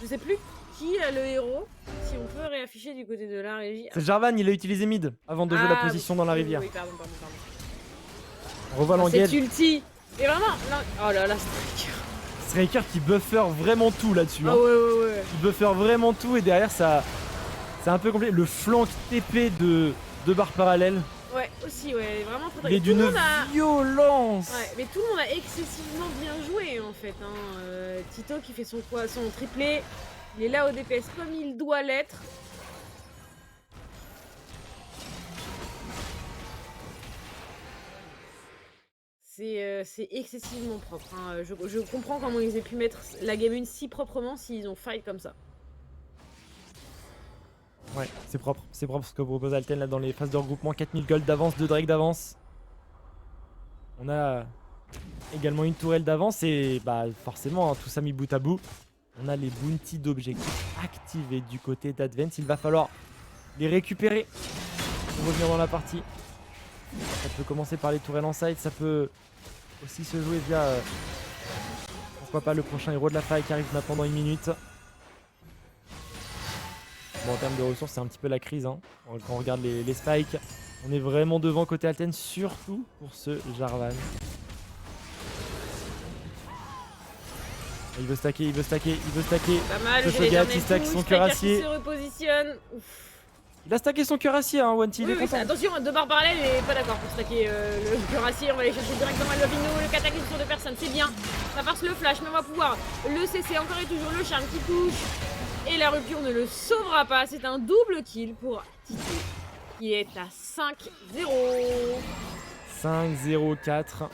Je sais plus qui a le héros. Si on peut réafficher du côté de la régie. C'est Jarvan, il a utilisé mid avant de jouer la position dans la rivière. Oui, pardon. On revoit l'engage. C'est ulti. Et vraiment, oh là là, Striker. Striker qui buffer vraiment tout là-dessus. Ah ouais. Il buffer vraiment tout et derrière ça, c'est un peu compliqué. Le flank TP de 2 barres parallèles. Ouais, aussi, ouais, vraiment faudrait. Il est d'une violence. Ouais, mais tout le monde a excessivement bien joué en fait. Hein. Tito qui fait son triplé, il est là au DPS comme il doit l'être. c'est excessivement propre. Hein. Je comprends comment ils aient pu mettre la game 1 si proprement s'ils ont fight comme ça. Ouais, c'est propre ce que propose Alten là dans les phases de regroupement. 4000 gold d'avance, 2 Drake d'avance. On a également une tourelle d'avance et bah forcément, hein, tout ça mis bout à bout. On a les bounties d'objectifs activés du côté d'Advance. Il va falloir les récupérer pour revenir dans la partie. Ça peut commencer par les tourelles en side, ça peut aussi se jouer via pourquoi pas le prochain héros de la faille qui arrive maintenant dans 1 minute. Bon, en termes de ressources, c'est un petit peu la crise. Hein. Quand on regarde les spikes, on est vraiment devant côté Alten, surtout pour ce Jarvan. Il veut stacker. Pas mal, Ce Shogat, il stack son cuirassier. se repositionne. Ouf. Il a stacké son cuirassier, hein, Wanty, il est content. Attention, 2 barres parallèles, il est pas d'accord pour stacker le cuirassier. On va aller chercher directement le Lobino, le cataclysme sur 2 personnes, c'est bien. Ça force le flash, mais on va pouvoir le cesser. Encore et toujours le charme qui touche. Et la rupture ne le sauvera pas. C'est un double kill pour Tito, qui est à 5-0. 5-0-4.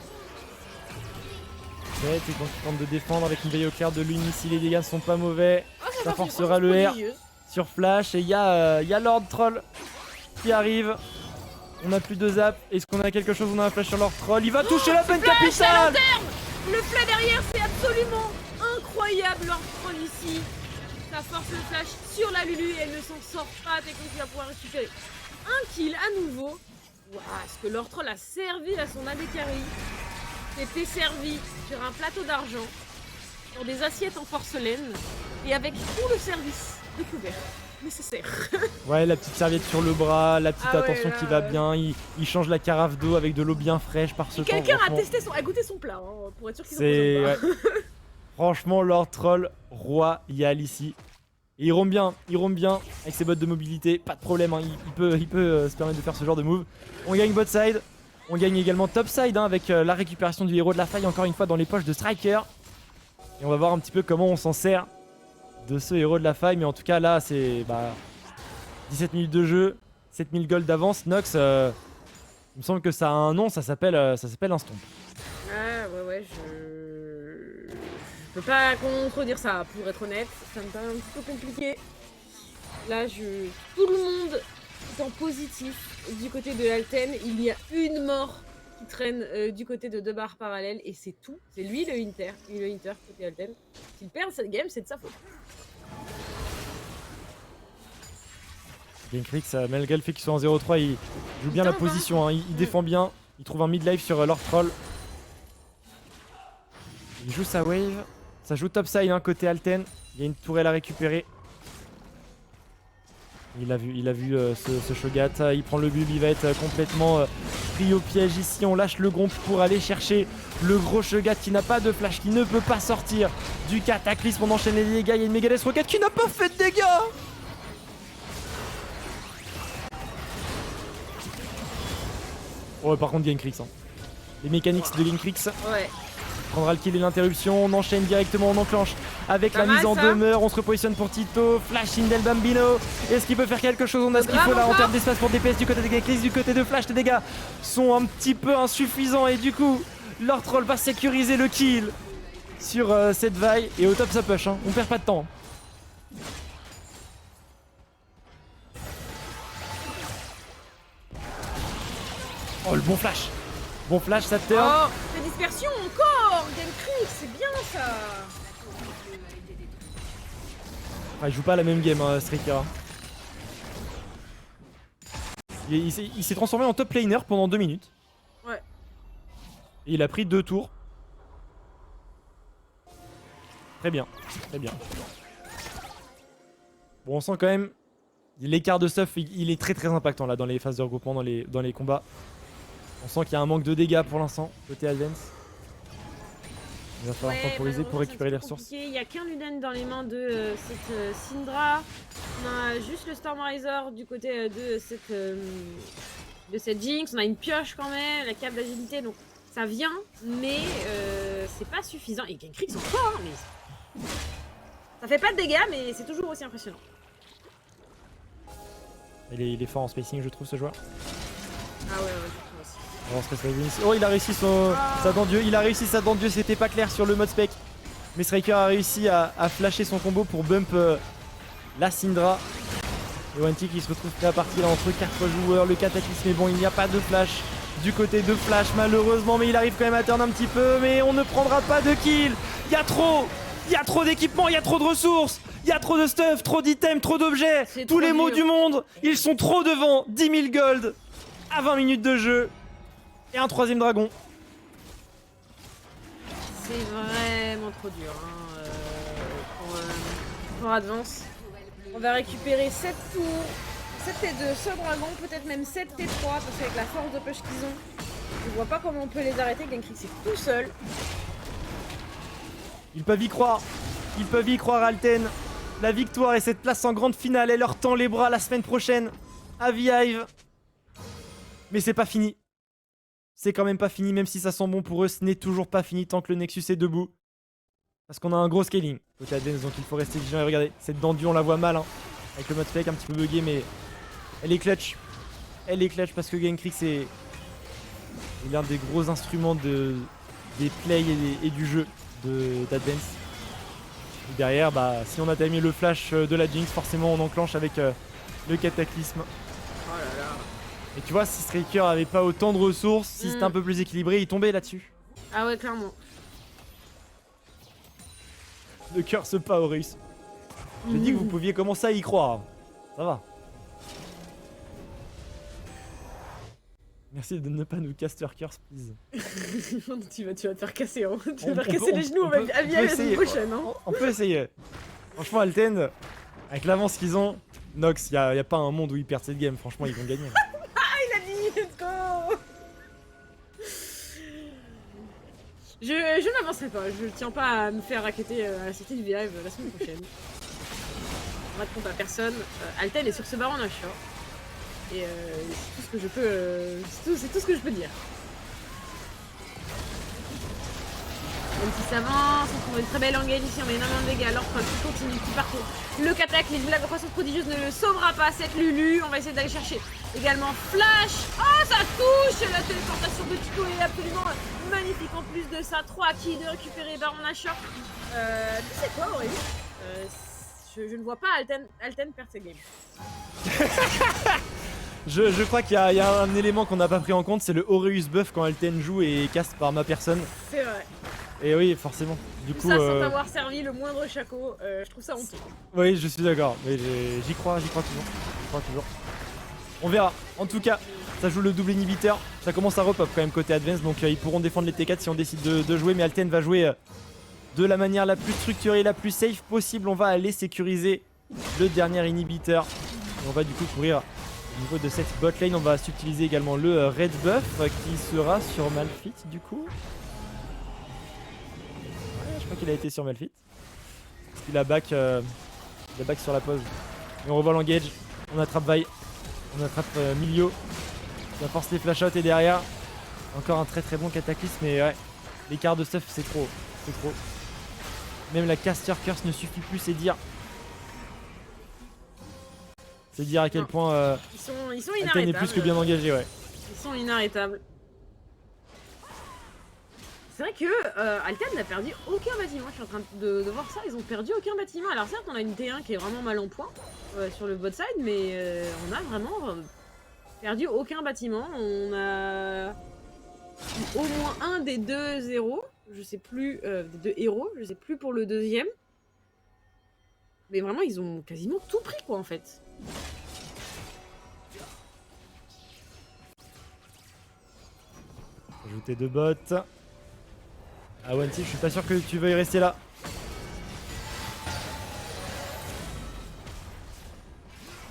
Et quand il tente de défendre avec une veille au clair de lune ici, les dégâts ne sont pas mauvais. Ça forcera le R sur flash et il y a Lord Troll qui arrive. On n'a plus de zap. Est-ce qu'on a quelque chose? On a un flash sur Lord Troll. Il va toucher la peine capitale. Le flash derrière, c'est absolument incroyable. Lord Troll ici. Ça force le flash sur la Lulu et elle ne s'en sort pas. Technique qui va pouvoir récupérer un kill à nouveau. Waouh, est-ce que Lord Troll a servi à son AD carry? C'était servi sur un plateau d'argent, sur des assiettes en porcelaine et avec tout le service de couvert nécessaire. Ouais, la petite serviette sur le bras, la petite attention là, qui va bien. Il change la carafe d'eau avec de l'eau bien fraîche par ce temps. Quelqu'un a goûté son plat hein, pour être sûr qu'il c'est en pose pas. Franchement, Lord Troll royal ici. Et il roam bien avec ses bottes de mobilité, pas de problème, hein, il peut se permettre de faire ce genre de move. On gagne bot side, on gagne également top side hein, avec la récupération du héros de la faille encore une fois dans les poches de Striker. Et on va voir un petit peu comment on s'en sert de ce héros de la faille, mais en tout cas là c'est 17 minutes de jeu, 7000 gold d'avance. Nox, il me semble que ça a un nom, ça s'appelle un stomp. Ah ouais, je peux pas contredire ça, pour être honnête, ça me paraît un petit peu compliqué. Là, tout le monde est en positif du côté de Alten. Il y a une mort qui traîne du côté de 2 barres parallèles et c'est tout. C'est lui le Inter côté Alten. S'il perd cette game, c'est de sa faute. Genkrix, malgré le fait qu'il soit en 0-3, il joue bien la position, hein, il défend bien, il trouve un mid-life sur Lord Troll. Il joue sa wave, ça joue topside hein, côté Alten, il y a une tourelle à récupérer. Il a vu ce Shogat, il prend le bulb, il va être complètement pris au piège ici. On lâche le Gromp pour aller chercher le gros Shogat qui n'a pas de flash, qui ne peut pas sortir du cataclysme. On enchaîne les dégâts, il y a une Megadeth Rocket qui n'a pas fait de dégâts. Oh, par contre, Genkrix. Hein. Les mécaniques de Genkrix. Ouais. Prendra le kill et l'interruption. On enchaîne directement, on enclenche avec la mise en demeure. On se repositionne pour Tito. Flash in del Bambino. Est-ce qu'il peut faire quelque chose? On a ce qu'il faut là en termes d'espace pour DPS du côté de Genkrix, du côté de Flash. Les dégâts sont un petit peu insuffisants et du coup, Lord Troll va sécuriser le kill sur cette vaille. Et au top, ça push. Hein. On perd pas de temps. Oh, le bon flash. Bon flash, ça turn. Oh, la dispersion encore. Genkrix, c'est bien ça. Ah, il joue pas la même game, hein, Striker. Il s'est transformé en top laner pendant 2 minutes. Ouais. Et il a pris 2 tours. Très bien, très bien. Bon, on sent quand même l'écart de stuff, il est très impactant là dans les phases de regroupement, dans les combats. On sent qu'il y a un manque de dégâts pour l'instant, côté Advance. Il va falloir temporiser pour récupérer les ressources. Il n'y a qu'un Luden dans les mains de cette Syndra. On a juste le Stormriser du côté de cette Jinx. On a une pioche quand même, la cape d'agilité. Donc ça vient, mais c'est pas suffisant. Et Genkrix encore, hein, mais ça fait pas de dégâts, mais c'est toujours aussi impressionnant. Il est fort en spacing, je trouve, ce joueur. Ah ouais, je trouve aussi. On se reste ici. Oh, il a réussi sa dent Dieu. Il a réussi sa dent Dieu. C'était pas clair sur le mode spec. Mais Striker a réussi à flasher son combo pour bump la Syndra. Et Wanty qui se retrouve prêt à partir là entre 4 joueurs. Le cataclysme, mais bon, il n'y a pas de flash du côté de Flash malheureusement. Mais il arrive quand même à turn un petit peu. Mais on ne prendra pas de kill. Il y a trop d'équipements, il y a trop de ressources. Il y a trop de stuff, trop d'items, trop d'objets. Tous les mots du monde. Ils sont trop devant. 10 000 gold à 20 minutes de jeu. Et un 3ème dragon. C'est vraiment trop dur pour Advance. On va récupérer 7 tours, 7 T2, ce dragon, peut-être même 7 T3, parce qu'avec la force de push qu'ils ont, je vois pas comment on peut les arrêter. Gangkrix c'est tout seul. Ils peuvent y croire. Ils peuvent y croire, Alten. La victoire et cette place en grande finale, elle leur tend les bras la semaine prochaine à V-Hive. Mais c'est pas fini. C'est quand même pas fini, même si ça sent bon pour eux, ce n'est toujours pas fini tant que le Nexus est debout. Parce qu'on a un gros scaling côté Advance, donc il faut rester vigilant. Et regardez, cette Dandu, on la voit mal, hein, avec le mode spec un petit peu bugué, mais elle est clutch. Elle est clutch parce que Gangkrix est l'un des gros instruments des plays et du jeu d'Advance. Et derrière, bah, si on a timé le flash de la Jinx, forcément on enclenche avec le cataclysme. Oh là là. Et tu vois, si Striker avait pas autant de ressources, si c'était un peu plus équilibré, il tombait là-dessus. Ah ouais, clairement. Ne curse pas, Horus. J'ai dit que vous pouviez commencer à y croire. Ça va. Merci de ne pas nous caster curse, please. tu vas te faire casser, hein. Tu vas te faire casser les genoux à la semaine prochaine. Hein. On peut essayer. Franchement, Alten, avec l'avance qu'ils ont, Nox, y a pas un monde où ils perdent cette game. Franchement, ils vont gagner. Il a dit, let's go. Je n'avancerai pas, je tiens pas à me faire racketter à la Cité du V-Hive la semaine prochaine. On va te compte à personne. Alten est sur ce baron Nashor. Et c'est tout ce que je peux. C'est tout ce que je peux dire. Même si ça avance, on trouve une très belle engage ici, on met énormément de dégâts, alors qui continue, qui partout. Le cataclysme, la croissance prodigieuse ne le sauvera pas, cette Lulu. On va essayer d'aller chercher également Flash. Oh, ça touche. La téléportation de Tico est absolument magnifique. En plus de ça, 3 kills de récupérer Baron Nashor. Tu sais quoi, Aurélie, je ne vois pas Alten perdre ses games. Je crois qu'il y a un élément qu'on n'a pas pris en compte, c'est le Aureus buff quand Alten joue et cast par ma personne. C'est vrai. Et oui, forcément. Du coup, ça sans avoir servi le moindre chaco, je trouve ça honteux. Oui, je suis d'accord. Mais j'y crois toujours. On verra. En tout cas, ça joue le double inhibiteur. Ça commence à repop quand même côté Advance, donc ils pourront défendre les T4 si on décide de jouer. Mais Alten va jouer de la manière la plus structurée, la plus safe possible. On va aller sécuriser le dernier inhibiteur. Et on va du coup courir au niveau de cette bot lane. On va subtiliser également le red buff qui sera sur Malphite du coup. Ouais, je crois qu'il a été sur Malphite. Il a back sur la pause. Et on revoit l'engage. On attrape Vi. On attrape Milio. Ça force les flash out et derrière encore un très très bon cataclysme. Mais ouais, l'écart de stuff c'est trop. C'est trop. Même la caster curse ne suffit plus, c'est dire. C'est dire à quel point ils sont Alten inarrêtables. est plus que bien engagé, ouais. Ils sont inarrêtables. C'est vrai que Alten n'a perdu aucun bâtiment. Je suis en train de voir ça. Ils ont perdu aucun bâtiment. Alors certes, on a une T1 qui est vraiment mal en point sur le bot side, mais on a vraiment perdu aucun bâtiment. On a au moins un des deux héros. Je sais plus des deux héros. Je sais plus pour le deuxième. Mais vraiment, ils ont quasiment tout pris, quoi, en fait. Ajouter 2 bots. Ah Wanty, je suis pas sûr que tu veuilles rester là.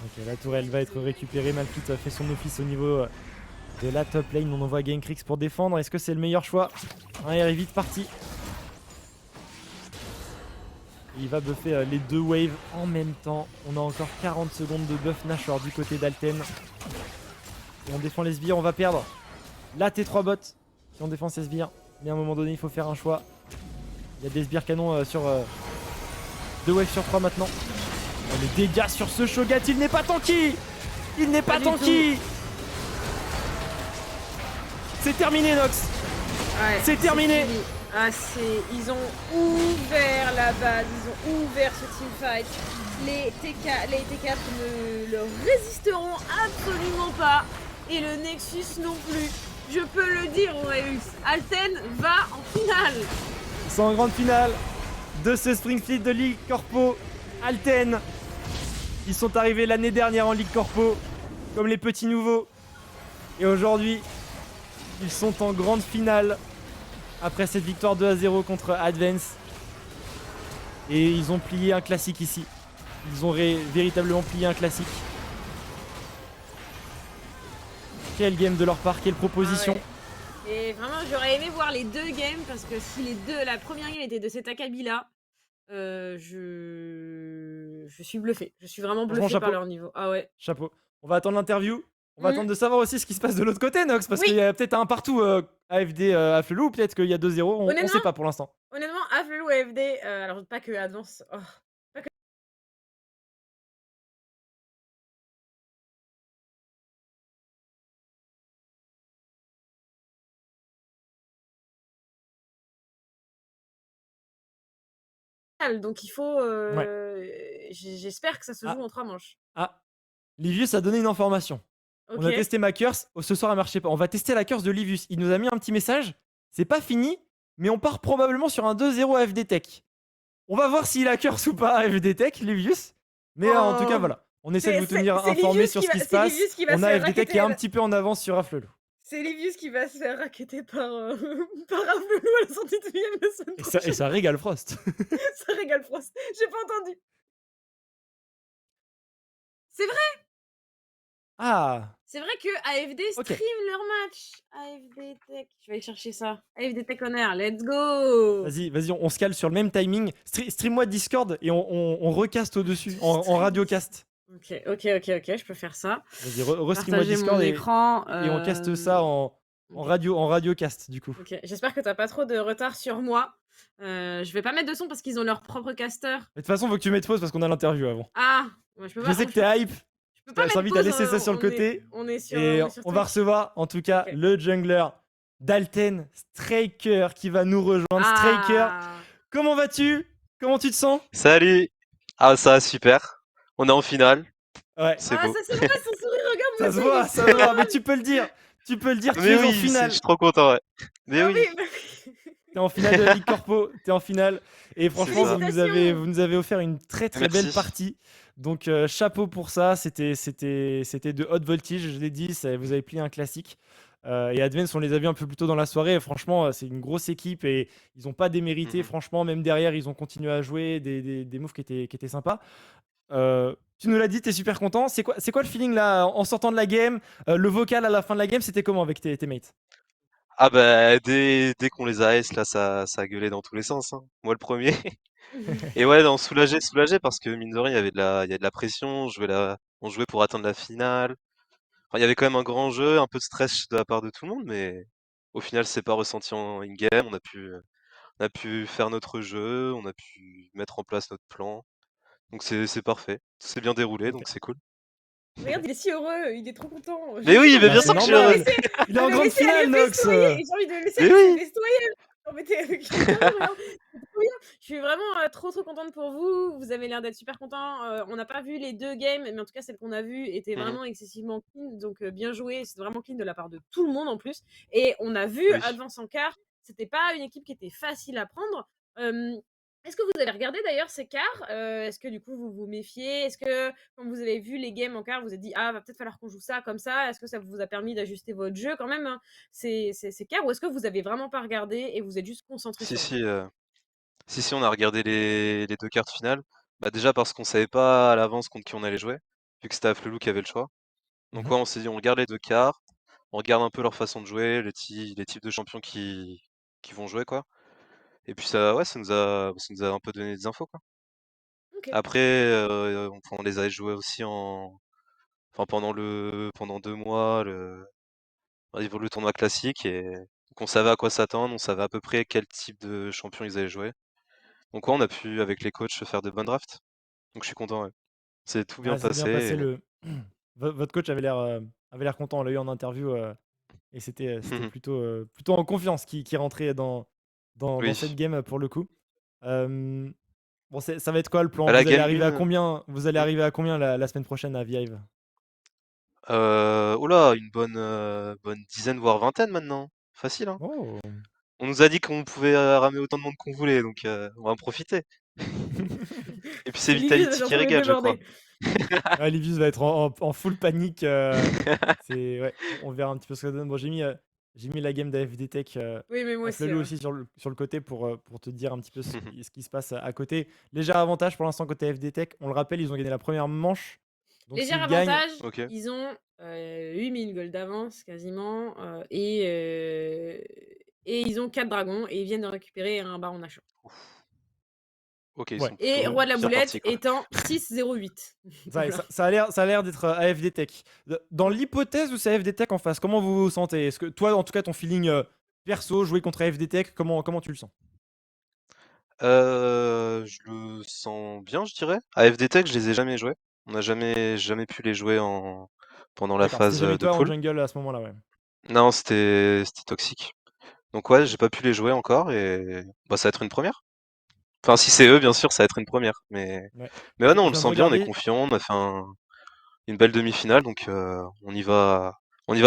Ok, la tourelle va être récupérée. Malphite a fait son office au niveau de la top lane. On envoie Gangkrix pour défendre. Est-ce que c'est le meilleur choix? Il est vite parti. Il va buffer les deux waves en même temps. On a encore 40 secondes de buff Nashor du côté d'Alten. Et on défend les sbires, on va perdre la T3 bot si on défend ces sbires. Mais à un moment donné, il faut faire un choix. Il y a des sbires canons sur 2 waves sur 3 maintenant. Oh, les dégâts sur ce Shogat, il n'est pas tanky. Il n'est pas tanky. C'est terminé, Nox. Ouais, C'est terminé. fini. Ah, ils ont ouvert la base, ils ont ouvert ce teamfight. Les TK4 ne leur résisteront absolument pas. Et le Nexus non plus. Je peux le dire, Aureus. Alten va en finale. Ils sont en grande finale de ce Spring Split de Ligue Corpo. Alten. Ils sont arrivés l'année dernière en Ligue Corpo, comme les petits nouveaux. Et aujourd'hui, ils sont en grande finale après cette victoire 2-0 contre Advance. Et ils ont plié un classique ici. Ils ont véritablement plié un classique. Quel game de leur part, quelle proposition. Ah ouais. Et vraiment, j'aurais aimé voir les deux games parce que si la première game était de cet acabit-là, je suis bluffée. Je suis vraiment Franchement, bluffée par chapeau. leur niveau. Ah ouais. Chapeau. On va attendre l'interview. On va Mhm. attendre de savoir aussi ce qui se passe de l'autre côté, Nox, parce Oui. qu'il y a peut-être un partout AFD à Flelou, ou peut-être qu'il y a 2-0, on Honnêtement- sait pas pour l'instant. Honnêtement, Avelou et FD, alors pas que Advance. Oh. Donc il faut. J'espère que ça se joue en 3 manches. Ah, Livius a donné une information. Ok. On a testé ma curse, ce soir elle marchait pas. On va tester la curse de Livius. Il nous a mis un petit message. C'est pas fini, mais on part probablement sur un 2-0 AFD Tech. On va voir s'il a curse ou pas AFD Tech, Livius. Mais en tout cas, Oh. voilà. On essaie de vous tenir c'est informé Livius sur qui ce qui va- se c'est passe. Livius qui va On se a faire AFD Tech qui est un racketter. petit peu en avance sur Afflelou. C'est Livius qui va se faire racketter par, par Avelou à la sortie de VM la semaine Et prochaine. ça régale Frost. Ça régale Frost. J'ai pas entendu. C'est vrai. Ah, C'est vrai que AFD Ok. stream leur match. AFD Tech. Je vais aller chercher ça. AFD Tech on air. Let's go. vas-y, on se cale sur le même timing. Stream-moi Discord et on recaste au-dessus, en radiocast. Ok, je peux faire ça. Vas-y, re-stream-moi Partager Discord mon et écran. on caste ça en ok. radiocast du coup. Ok, j'espère que t'as pas trop de retard sur moi. Je vais pas mettre de son parce qu'ils ont leur propre caster. Mais de toute façon, faut que tu mettes pause parce qu'on a l'interview avant. Ah, moi, je peux Je pas. sais que t'es hype. Je peux pas Je mettre t'invite à pause, laisser ça sur le on est- côté. On est sur. Et on est sur on va Twitch. recevoir en tout cas Ok. le jungler d'Alten, Straker, qui va nous rejoindre. Straker, Ah. comment vas-tu? Comment tu te sens? Salut! Ah, ça va super. On est en finale. Ouais, C'est Ah, beau. ça c'est vrai, son sourire, regarde. ça se voit, ça se voit. Mais tu peux le dire. Tu peux le dire, tu Mais es en oui, finale. je suis trop content, ouais. Mais Ah oui. oui, bah oui. T'es en finale de la Ligue Corpo, t'es en finale. Et franchement, ça. vous nous avez offert une très très belle Merci. partie. Donc chapeau pour ça, c'était de haute voltige, je l'ai dit, vous avez plié un classique. Et Advance, on les a vus un peu plus tôt dans la soirée. Franchement, c'est une grosse équipe et ils n'ont pas démérité. Mhm. Franchement, même derrière, ils ont continué à jouer des moves qui étaient sympas. Tu nous l'as dit, t'es super content. C'est quoi le feeling là en sortant de la game? Le vocal à la fin de la game, c'était comment avec tes mates? Ah bah, dès qu'on les a S, là, ça a gueulé dans tous les sens, hein. Moi, le premier. Et ouais, non, soulagé parce que mine de rien, il y a de la pression. On jouait pour atteindre la finale. Enfin, il y avait quand même un grand jeu, un peu de stress de la part de tout le monde, mais au final, c'est pas ressenti en in-game. On a pu faire notre jeu, on a pu mettre en place notre plan. Donc c'est parfait. Tout s'est bien déroulé, Ok. donc c'est cool. Regarde, il est si heureux, il est trop content. Mais oui, mais Bah, bien c'est sûr que je suis normal. heureux. Il est en Le grande laisser aller finale, Nox. festoyer, et j'ai envie de le laisser Mais aller oui. festoyer. Non, mais regarde, c'est trop bien. Je suis vraiment trop contente pour vous. Vous avez l'air d'être super contents. On n'a pas vu les deux games, mais en tout cas, celle qu'on a vue était Mhm. vraiment excessivement clean. Donc, bien joué. C'est vraiment clean de la part de tout le monde en plus. Et on a vu Oui. Advance en quart. C'était pas une équipe qui était facile à prendre. Est-ce que vous avez regardé d'ailleurs ces quarts? Est-ce que du coup vous vous méfiez? Est-ce que quand vous avez vu les games en quart, vous vous êtes dit ah va peut-être falloir qu'on joue ça comme ça? Est-ce que ça vous a permis d'ajuster votre jeu quand même, hein, ces quarts? Ou est-ce que vous avez vraiment pas regardé et vous êtes juste concentré Si, sur le jeu? si, on a regardé les deux cartes finales. Bah déjà parce qu'on savait pas à l'avance contre qui on allait jouer, vu que c'était Afflelou qui avait le choix. Donc Mhm. ouais, on s'est dit on regarde les deux cartes, on regarde un peu leur façon de jouer, les types de champions qui vont jouer quoi. Et puis ça, ouais, ça nous a un peu donné des infos quoi. Ok. Après, on les a joués aussi pendant 2 mois, le tournoi classique, et donc on savait à quoi s'attendre, on savait à peu près quel type de champion ils allaient jouer. Donc ouais, on a pu, avec les coachs, faire de bonnes drafts. Donc je suis content, ouais. C'est tout bien Ah, c'est bien passé. passé. Votre coach avait l'air content, on l'a eu en interview Et c'était plutôt en confiance qui rentrait dans cette Oui. game pour le coup. Euh, bon, ça va être quoi le plan? Bah, la Vous allez game arriver à 1, combien? Vous allez hmm. arriver à combien la semaine prochaine à Vive? Oh là, une bonne dizaine, voire vingtaine maintenant. Facile, hein. Oh! On nous a dit qu'on pouvait ramener autant de monde qu'on voulait, donc on va en profiter. Et puis c'est Livius va Vitality se qui retrouver régale, je crois. débordé. Ouais, Livius va être en full panique. Ouais, on verra un petit peu ce que ça donne. Bon, j'ai mis la game d'AFD Tech Oui, mais moi à aussi. Flelou aussi sur le côté pour te dire un petit peu ce qui se passe à côté. Léger avantage pour l'instant côté AFD Tech. On le rappelle, ils ont gagné la première manche. Donc Léger s'ils gagnent, avantage, Ok. ils ont 8000 gold d'avance quasiment. Et ils ont 4 dragons et ils viennent de récupérer un baron Nashor. Ok, ils ouais. sont Et plutôt roi de la bien boulette partis, quoi. étant 6-0-8. Ça, Voilà. ça a l'air d'être AFD Tech. Dans l'hypothèse où c'est AFD Tech en face, comment vous vous sentez? Est-ce que toi, en tout cas, ton feeling perso, jouer contre AFD Tech, comment tu le sens? Je le sens bien, je dirais. AFD Tech, je les ai jamais joués. On n'a jamais pu les jouer pendant la D'accord, c'était phase jamais de toi en pool. jungle à ce moment-là, ouais. Non, c'était toxique. Donc ouais, j'ai pas pu les jouer encore et bah, ça va être une première. Enfin, si c'est eux, bien sûr, ça va être une première. Ouais. Mais ouais, non, Je on le viens de sent bien, on est regarder. confiant, on a fait une belle demi-finale, donc on y va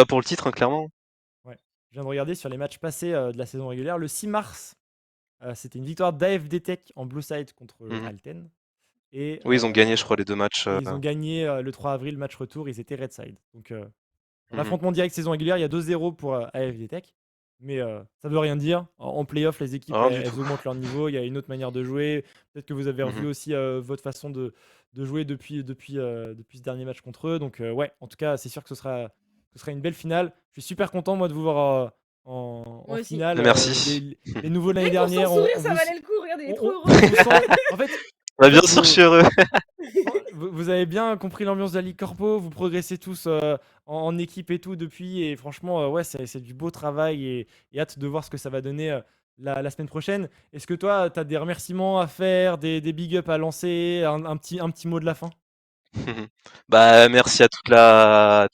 pour le titre, hein, clairement. Ouais. Je viens de regarder sur les matchs passés de la saison régulière. Le 6 mars, c'était une victoire d'AFD Tech en Blue Side contre Mhm. Alten. Et, Oui, ils ont gagné, je crois, les 2 matchs. et ils ont gagné le 3 avril, match retour, ils étaient Red Side. Donc en Mhm. affrontement direct saison régulière, il y a 2-0 pour AFD Tech. Mais ça veut rien dire. En playoff, les équipes, Rien du elles tout. augmentent leur niveau. Il y a une autre manière de jouer. Peut-être que vous avez revu Mhm. aussi votre façon de jouer depuis ce dernier match contre eux. Donc ouais, en tout cas, c'est sûr que ce sera une belle finale. Je suis super content, moi, de vous voir en Moi aussi. finale. Merci. Les nouveaux de l'année Rien que pour son dernière, sourire, ça valait le coup. Regarde, il est trop heureux. on vous sent. En fait, Bah, bien sûr, je suis heureux. vous avez bien compris l'ambiance de la Ligue Corpo, vous progressez tous en équipe et tout depuis, et franchement, ouais, c'est du beau travail et hâte de voir ce que ça va donner la semaine prochaine. Est-ce que toi, tu as des remerciements à faire, des big ups à lancer, un petit mot de la fin? Bah, merci à toute la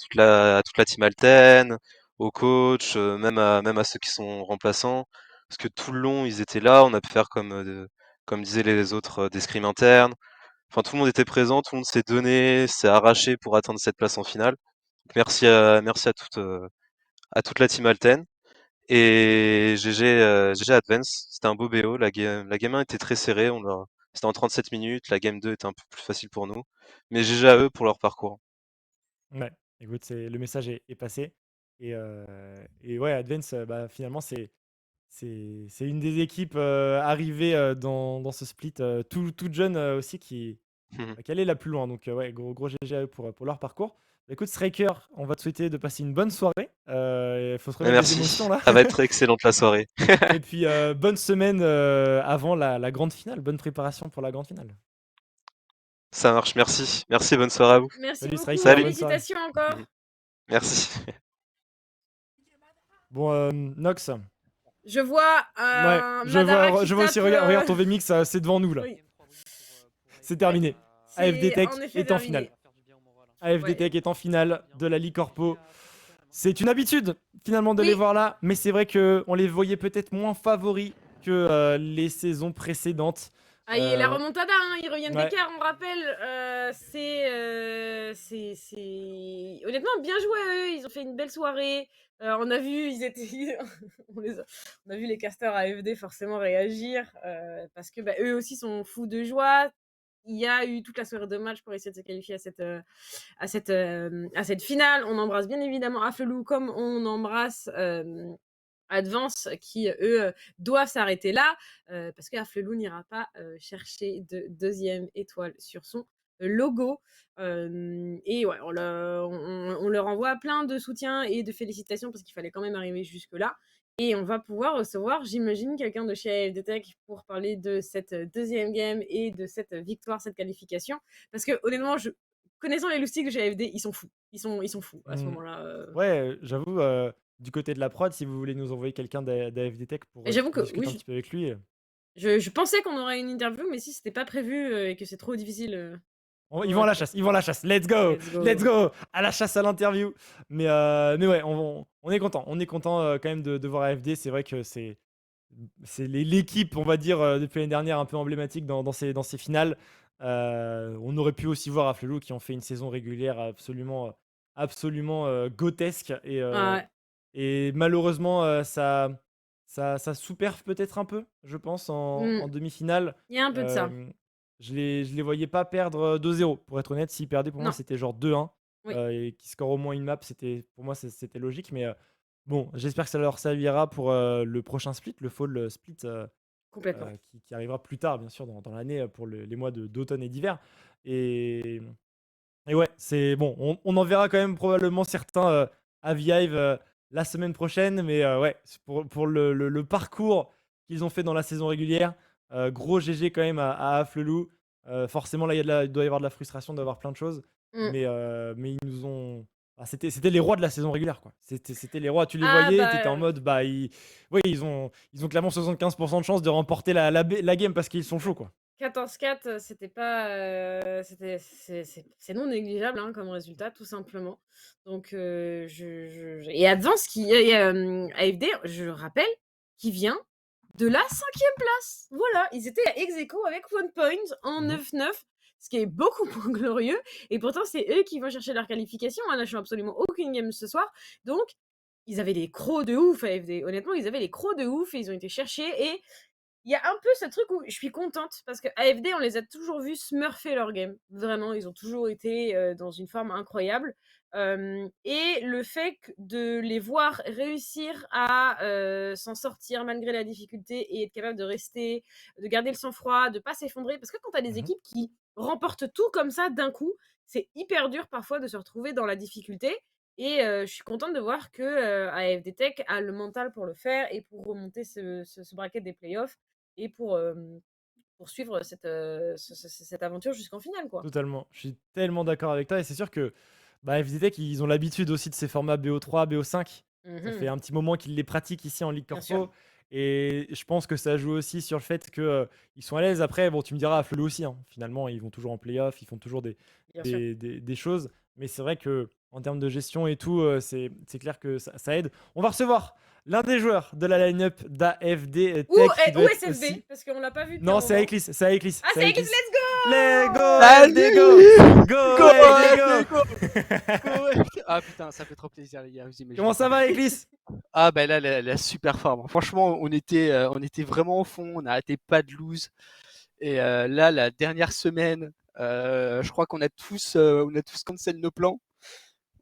team Alten, au coach, même à ceux qui sont remplaçants. Parce que tout le long, ils étaient là. On a pu faire comme disaient les autres, des scrims internes. Enfin, tout le monde était présent, tout le monde s'est donné, s'est arraché pour atteindre cette place en finale. Donc merci à toute la team Alten. Et GG Advance, c'était un beau BO. La game 1 était très serrée. C'était en 37 minutes. La game 2 était un peu plus facile pour nous. Mais GG à eux pour leur parcours. Ouais, écoute, le message est passé. Et ouais, Advance, bah, finalement, c'est une des équipes arrivées dans ce split, toute jeune aussi, qui allait la plus loin. Donc, ouais, gros GG à eux pour leur parcours. Bah, écoute, Striker, on va te souhaiter de passer une bonne soirée. Il faut se Mais remettre des émotions merci, là. ça va être excellente la soirée. Et puis, bonne semaine avant la grande finale. Bonne préparation pour la grande finale. Ça marche, merci. Merci, bonne soirée à vous. Merci Salut beaucoup. Striker, Salut. bonne soirée. Félicitations encore. Merci. Bon, Nox, Je vois ouais, un je Madara qui vois aussi, tape. regarde ton VMix, c'est devant nous là. Oui. C'est terminé. AFD C'est Tech en effet est en finale. terminé. AFD Ouais. Tech est en finale de la Ligue Corpo. C'est une habitude finalement de les Oui. voir là, mais c'est vrai qu'on les voyait peut-être moins favoris que les saisons précédentes. Ah, il y a la remontada, hein, ils reviennent ouais. d'écart, on rappelle. Honnêtement, bien joué à eux, ils ont fait une belle soirée. On a vu, on a vu les casters AFD forcément réagir parce que bah, eux aussi sont fous de joie. Il y a eu toute la soirée de match pour essayer de se qualifier à cette finale. On embrasse bien évidemment Afelou comme on embrasse Advance qui, eux, doivent s'arrêter là parce que Afflelou n'ira pas chercher de deuxième étoile sur son logo. Et ouais, on leur envoie plein de soutien et de félicitations parce qu'il fallait quand même arriver jusque-là. Et on va pouvoir recevoir, j'imagine, quelqu'un de chez AFD Tech pour parler de cette deuxième game et de cette victoire, cette qualification. Parce que honnêtement, connaissant les loustiques de chez AFD, ils sont fous. Ils sont fous à ce moment-là. Ouais, j'avoue, du côté de la prod, si vous voulez nous envoyer quelqu'un d'AFD Tech pour Et j'avoue que discuter un oui, petit peu avec lui. je pensais qu'on aurait une interview, mais si c'était pas prévu et que c'est trop difficile. Ils vont à la chasse, ils vont à la chasse. Let's go, Let's go. let's go, à la chasse à l'interview. Mais ouais, on est content. On est content quand même de voir AFD. C'est vrai que c'est l'équipe, on va dire, depuis l'année dernière, un peu emblématique dans ces finales. On aurait pu aussi voir Afflelou qui ont fait une saison régulière absolument grotesque. Ouais. Et malheureusement, ça sous-perf peut-être un peu, je pense, en Mm. demi-finale. Il y a un peu de ça. Je les voyais pas perdre 2-0, pour être honnête. S'ils perdaient, pour moi, Non. c'était genre 2-1. Oui. Et qu'ils scorent au moins une map, pour moi, c'était logique. Mais bon, j'espère que ça leur servira pour le prochain split, le fall split, Complètement. qui arrivera plus tard, bien sûr, dans l'année, pour les mois d'automne et d'hiver. Et ouais, c'est bon. On en verra quand même probablement certains à Vive la semaine prochaine. Mais ouais, c'est pour le parcours qu'ils ont fait dans la saison régulière, gros GG quand même à Afflelou. Forcément, là, il doit y avoir de la frustration d'avoir plein de choses. Mm. Mais ils nous ont. C'était les rois de la saison régulière, quoi. C'était les rois. Tu les Ah, voyais, bah, t'étais en mode, bah, oui, ils ont clairement 75% de chance de remporter la game parce qu'ils sont chauds, quoi. 14-4, c'était pas, c'est non négligeable hein, comme résultat, tout simplement. Donc, et Advance, AFD, je rappelle, qui vient de la 5e place. Voilà, ils étaient à ex-aequo avec One Point en Mhm. 9-9, ce qui est beaucoup moins glorieux. Et pourtant, c'est eux qui vont chercher leur qualification en lâchant absolument aucune game ce soir. Donc, ils avaient les crocs de ouf, AFD. Honnêtement, ils avaient les crocs de ouf et ils ont été cherchés. Et il y a un peu ce truc où je suis contente parce que AFD, on les a toujours vus smurfer leur game. Vraiment, ils ont toujours été dans une forme incroyable. Et le fait de les voir réussir à s'en sortir malgré la difficulté et être capable de rester, de garder le sang-froid, de pas s'effondrer. Parce que quand tu as des Mhm. équipes qui remportent tout comme ça d'un coup, c'est hyper dur parfois de se retrouver dans la difficulté. Et je suis contente de voir que AFD Tech a le mental pour le faire et pour remonter ce bracket des playoffs et pour suivre cette aventure jusqu'en finale, quoi. Totalement. Je suis tellement d'accord avec toi. Et c'est sûr que FDTech, ils ont l'habitude aussi de ces formats BO3, BO5. Ça fait Mhm. un petit moment qu'ils les pratiquent ici en Ligue Bien Corpo. sûr. Et je pense que ça joue aussi sur le fait qu'ils sont à l'aise. Après, bon, tu me diras, Fleu aussi. Hein. Finalement, ils vont toujours en playoff, ils font toujours Bien sûr. des choses. Mais c'est vrai que en termes de gestion et tout, c'est clair que ça aide. On va recevoir l'un des joueurs de la line-up d'AFD Ou, Tech qui doit ou être SFB, aussi. parce qu'on l'a pas vu depuis Non, un c'est moment. Eclipse, c'est Eclipse. Ah, c'est Eclipse, let's go! Let's go, Salut AFD, go! Go, AFD, go! Ah putain, ça fait trop plaisir les gars, vous imaginez Comment ça pas. va, Eclipse? Ah bah là, la super forme. Franchement, on était vraiment au fond, on n'arrêtait pas de lose. Et là, la dernière semaine, je crois qu'on a tous cancel nos plans.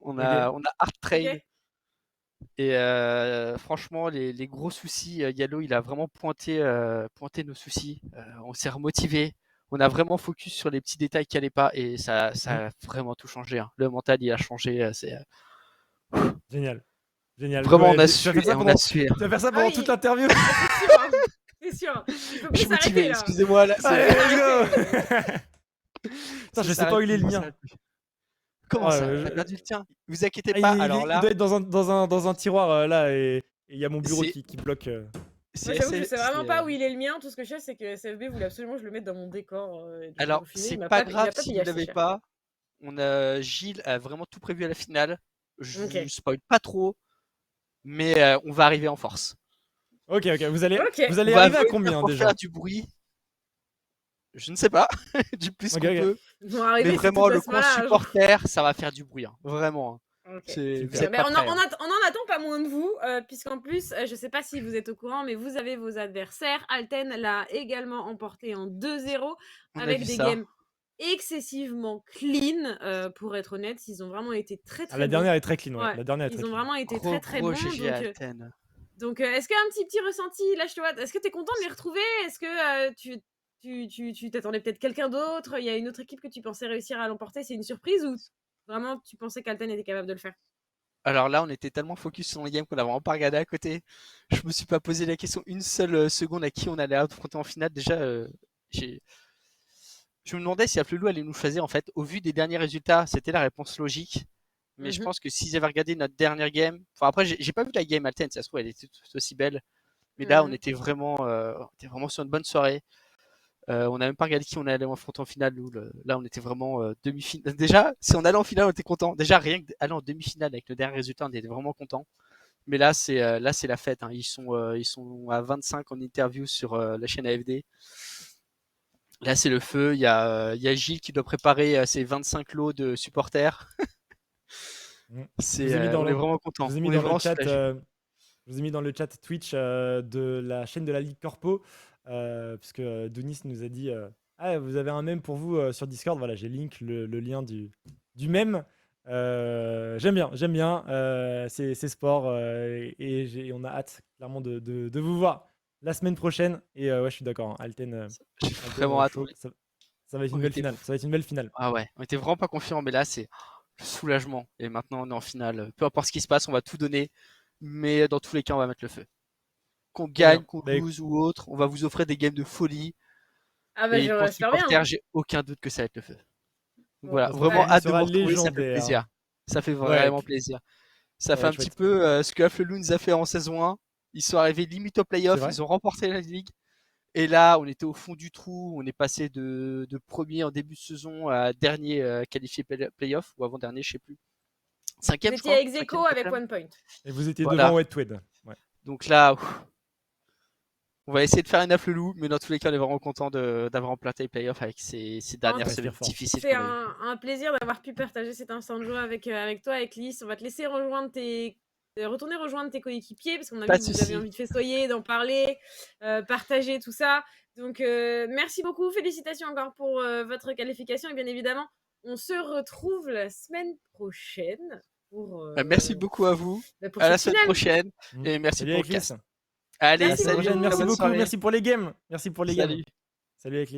On Ok. a hard trade. Ok. Et franchement, les gros soucis, Yalo, il a vraiment pointé nos soucis. On s'est remotivé. On a vraiment focus sur les petits détails qui allaient pas et ça a vraiment tout changé. Hein. Le mental, il a changé. C'est Génial. Génial. Go, vraiment on a AFD. Tu vas faire ça sué, on pendant, a sué. tu vas faire ça Ah pendant oui. toute l'interview? C'est sûr, hein. C'est sûr. Il peut Je plus suis motivé, s'arrêter, là. excusez-moi là. Allez, c'est- let's go! Putain, je sais pas où il est le mien. Comment Oh, ça? T'as perdu le tien? Vous inquiétez Ah, pas. Alors il là, doit être dans un tiroir là et il y a mon bureau c'est qui bloque. Moi, c'est j'avoue, je sais vraiment pas c'est- où il est le mien. Tout ce que je sais, c'est que SFB voulait absolument que je le mette dans mon décor. Et du coup, Alors au final, c'est il pas a grave pas si payé vous assez l'avez cher. pas. Gilles a vraiment tout prévu à la finale. Je Ok. spoil pas trop, mais on va arriver en force. Ok, vous allez Ok. On arriver va à venir combien pour déjà? faire du bruit. Je ne sais pas, du plus Ok, qu'on peut. Ils vont Mais arriver, c'est vraiment, toute la le camp semaine. supporter, ça va faire du bruit. Hein. Vraiment. Hein. Ok. Vous super. êtes pas on, prêts. en, on, Hein. on en attend pas moins de vous, puisqu'en plus, je sais pas si vous êtes au courant, mais vous avez vos adversaires. Alten l'a également emporté en 2-0 On a avec vu des ça. games excessivement clean, pour être honnête. Ils ont vraiment été très Ah, la bons. dernière est très clean, ouais. Ouais, La dernière est ils très ont clean. vraiment été Gros, très gros bons. GG à Alten. Donc, est-ce qu'il y a un petit ressenti? Là, je te vois. Est-ce que tu es content de les retrouver? Est-ce que tu t'attendais peut-être quelqu'un d'autre? Il y a une autre équipe que tu pensais réussir à l'emporter? C'est une surprise ou vraiment tu pensais qu'Alten était capable de le faire? Alors là, on était tellement focus sur les games qu'on n'a vraiment pas regardé à côté. Je me suis pas posé la question une seule seconde à qui on allait affronter en finale. Déjà, je me demandais si Afflelou allait nous choisir. En fait, au vu des derniers résultats, c'était la réponse logique. Mais je Mhm. pense que s'ils avaient regardé notre dernière game, enfin après, j'ai pas vu la game Alten, ça se trouve, elle était tout aussi belle. Mais là, on Mhm. était vraiment sur une bonne soirée. On n'a même pas regardé qui on allait affronter en finale. Nous, là, on était vraiment demi-finale. Déjà, si on allait en finale, on était content. Déjà, rien que d'aller en demi-finale avec le dernier résultat, on était vraiment content. Mais là, c'est la fête. Hein. Ils sont à 25 en interview sur la chaîne AFD. Là, c'est le feu. Il y a Gilles qui doit préparer ses 25 lots de supporters. Mm. On est vraiment content. Je vous ai mis On est dans le vraiment chat, soulagés. je vous ai mis dans le chat Twitch de la chaîne de la Ligue Corpo, puisque Denis nous a dit ah, vous avez un mème pour vous sur Discord. Voilà, j'ai link le lien du mème. J'aime bien. C'est sport et on a hâte clairement de vous voir la semaine prochaine. Et ouais, je suis d'accord. Hein, Alten, J'ai vraiment hâte. chaud, ça va être une On belle était finale. Ça va être une belle finale. Ah ouais, on était vraiment pas confiants, mais là, c'est le soulagement. Et maintenant, on est en finale. Peu importe ce qui se passe, on va tout donner. Mais dans tous les cas, on va mettre le feu. Qu'on Très bien. gagne, qu'on Bah, lose ou autre, on va vous offrir des games de folie. Ah bah Et pour le j'espère bien. supporter, j'ai aucun doute que ça va être le feu. Donc voilà, Bon, vraiment ouais. hâte de sera vous retrouver, ça fait légendaire. plaisir. Ça fait Ouais, vraiment plaisir. Ça fait ouais, un petit chouette. peu ce que Afflelou nous a fait en saison 1. Ils sont arrivés limite au C'est playoff, vrai. ils ont remporté la ligue. Et là, on était au fond du trou, on est passé de premier en début de saison à dernier qualifié playoff, ou avant-dernier, je sais plus. Vous Cinquième, je étiez crois. ex aequo Cinquième, avec quatrième. One Point. Et vous étiez Voilà. devant Wetwed. Ouais. Donc là, on va essayer de faire une afflelou, mais dans tous les cas, on est vraiment content d'avoir implanté les playoffs avec ces dernières tout semaines cas, difficiles C'est qu'on a eues. un plaisir d'avoir pu partager cet instant de joie avec toi, avec Lys. On va te laisser retourner rejoindre tes coéquipiers parce qu'on a Pas vu de que vous avez souci. envie de festoyer, d'en parler, partager tout ça. Donc merci beaucoup, félicitations encore pour votre qualification et bien évidemment, on se retrouve la semaine prochaine pour, Merci beaucoup à vous. pour À la cette semaine finale. prochaine. Mm. Et merci Salut pour le Eclipse. cast. Allez, Merci À la semaine salut. prochaine. beaucoup. Merci Très bonne beaucoup. soirée. Merci pour les games. Merci pour les games. Salut. Salut Eclipse.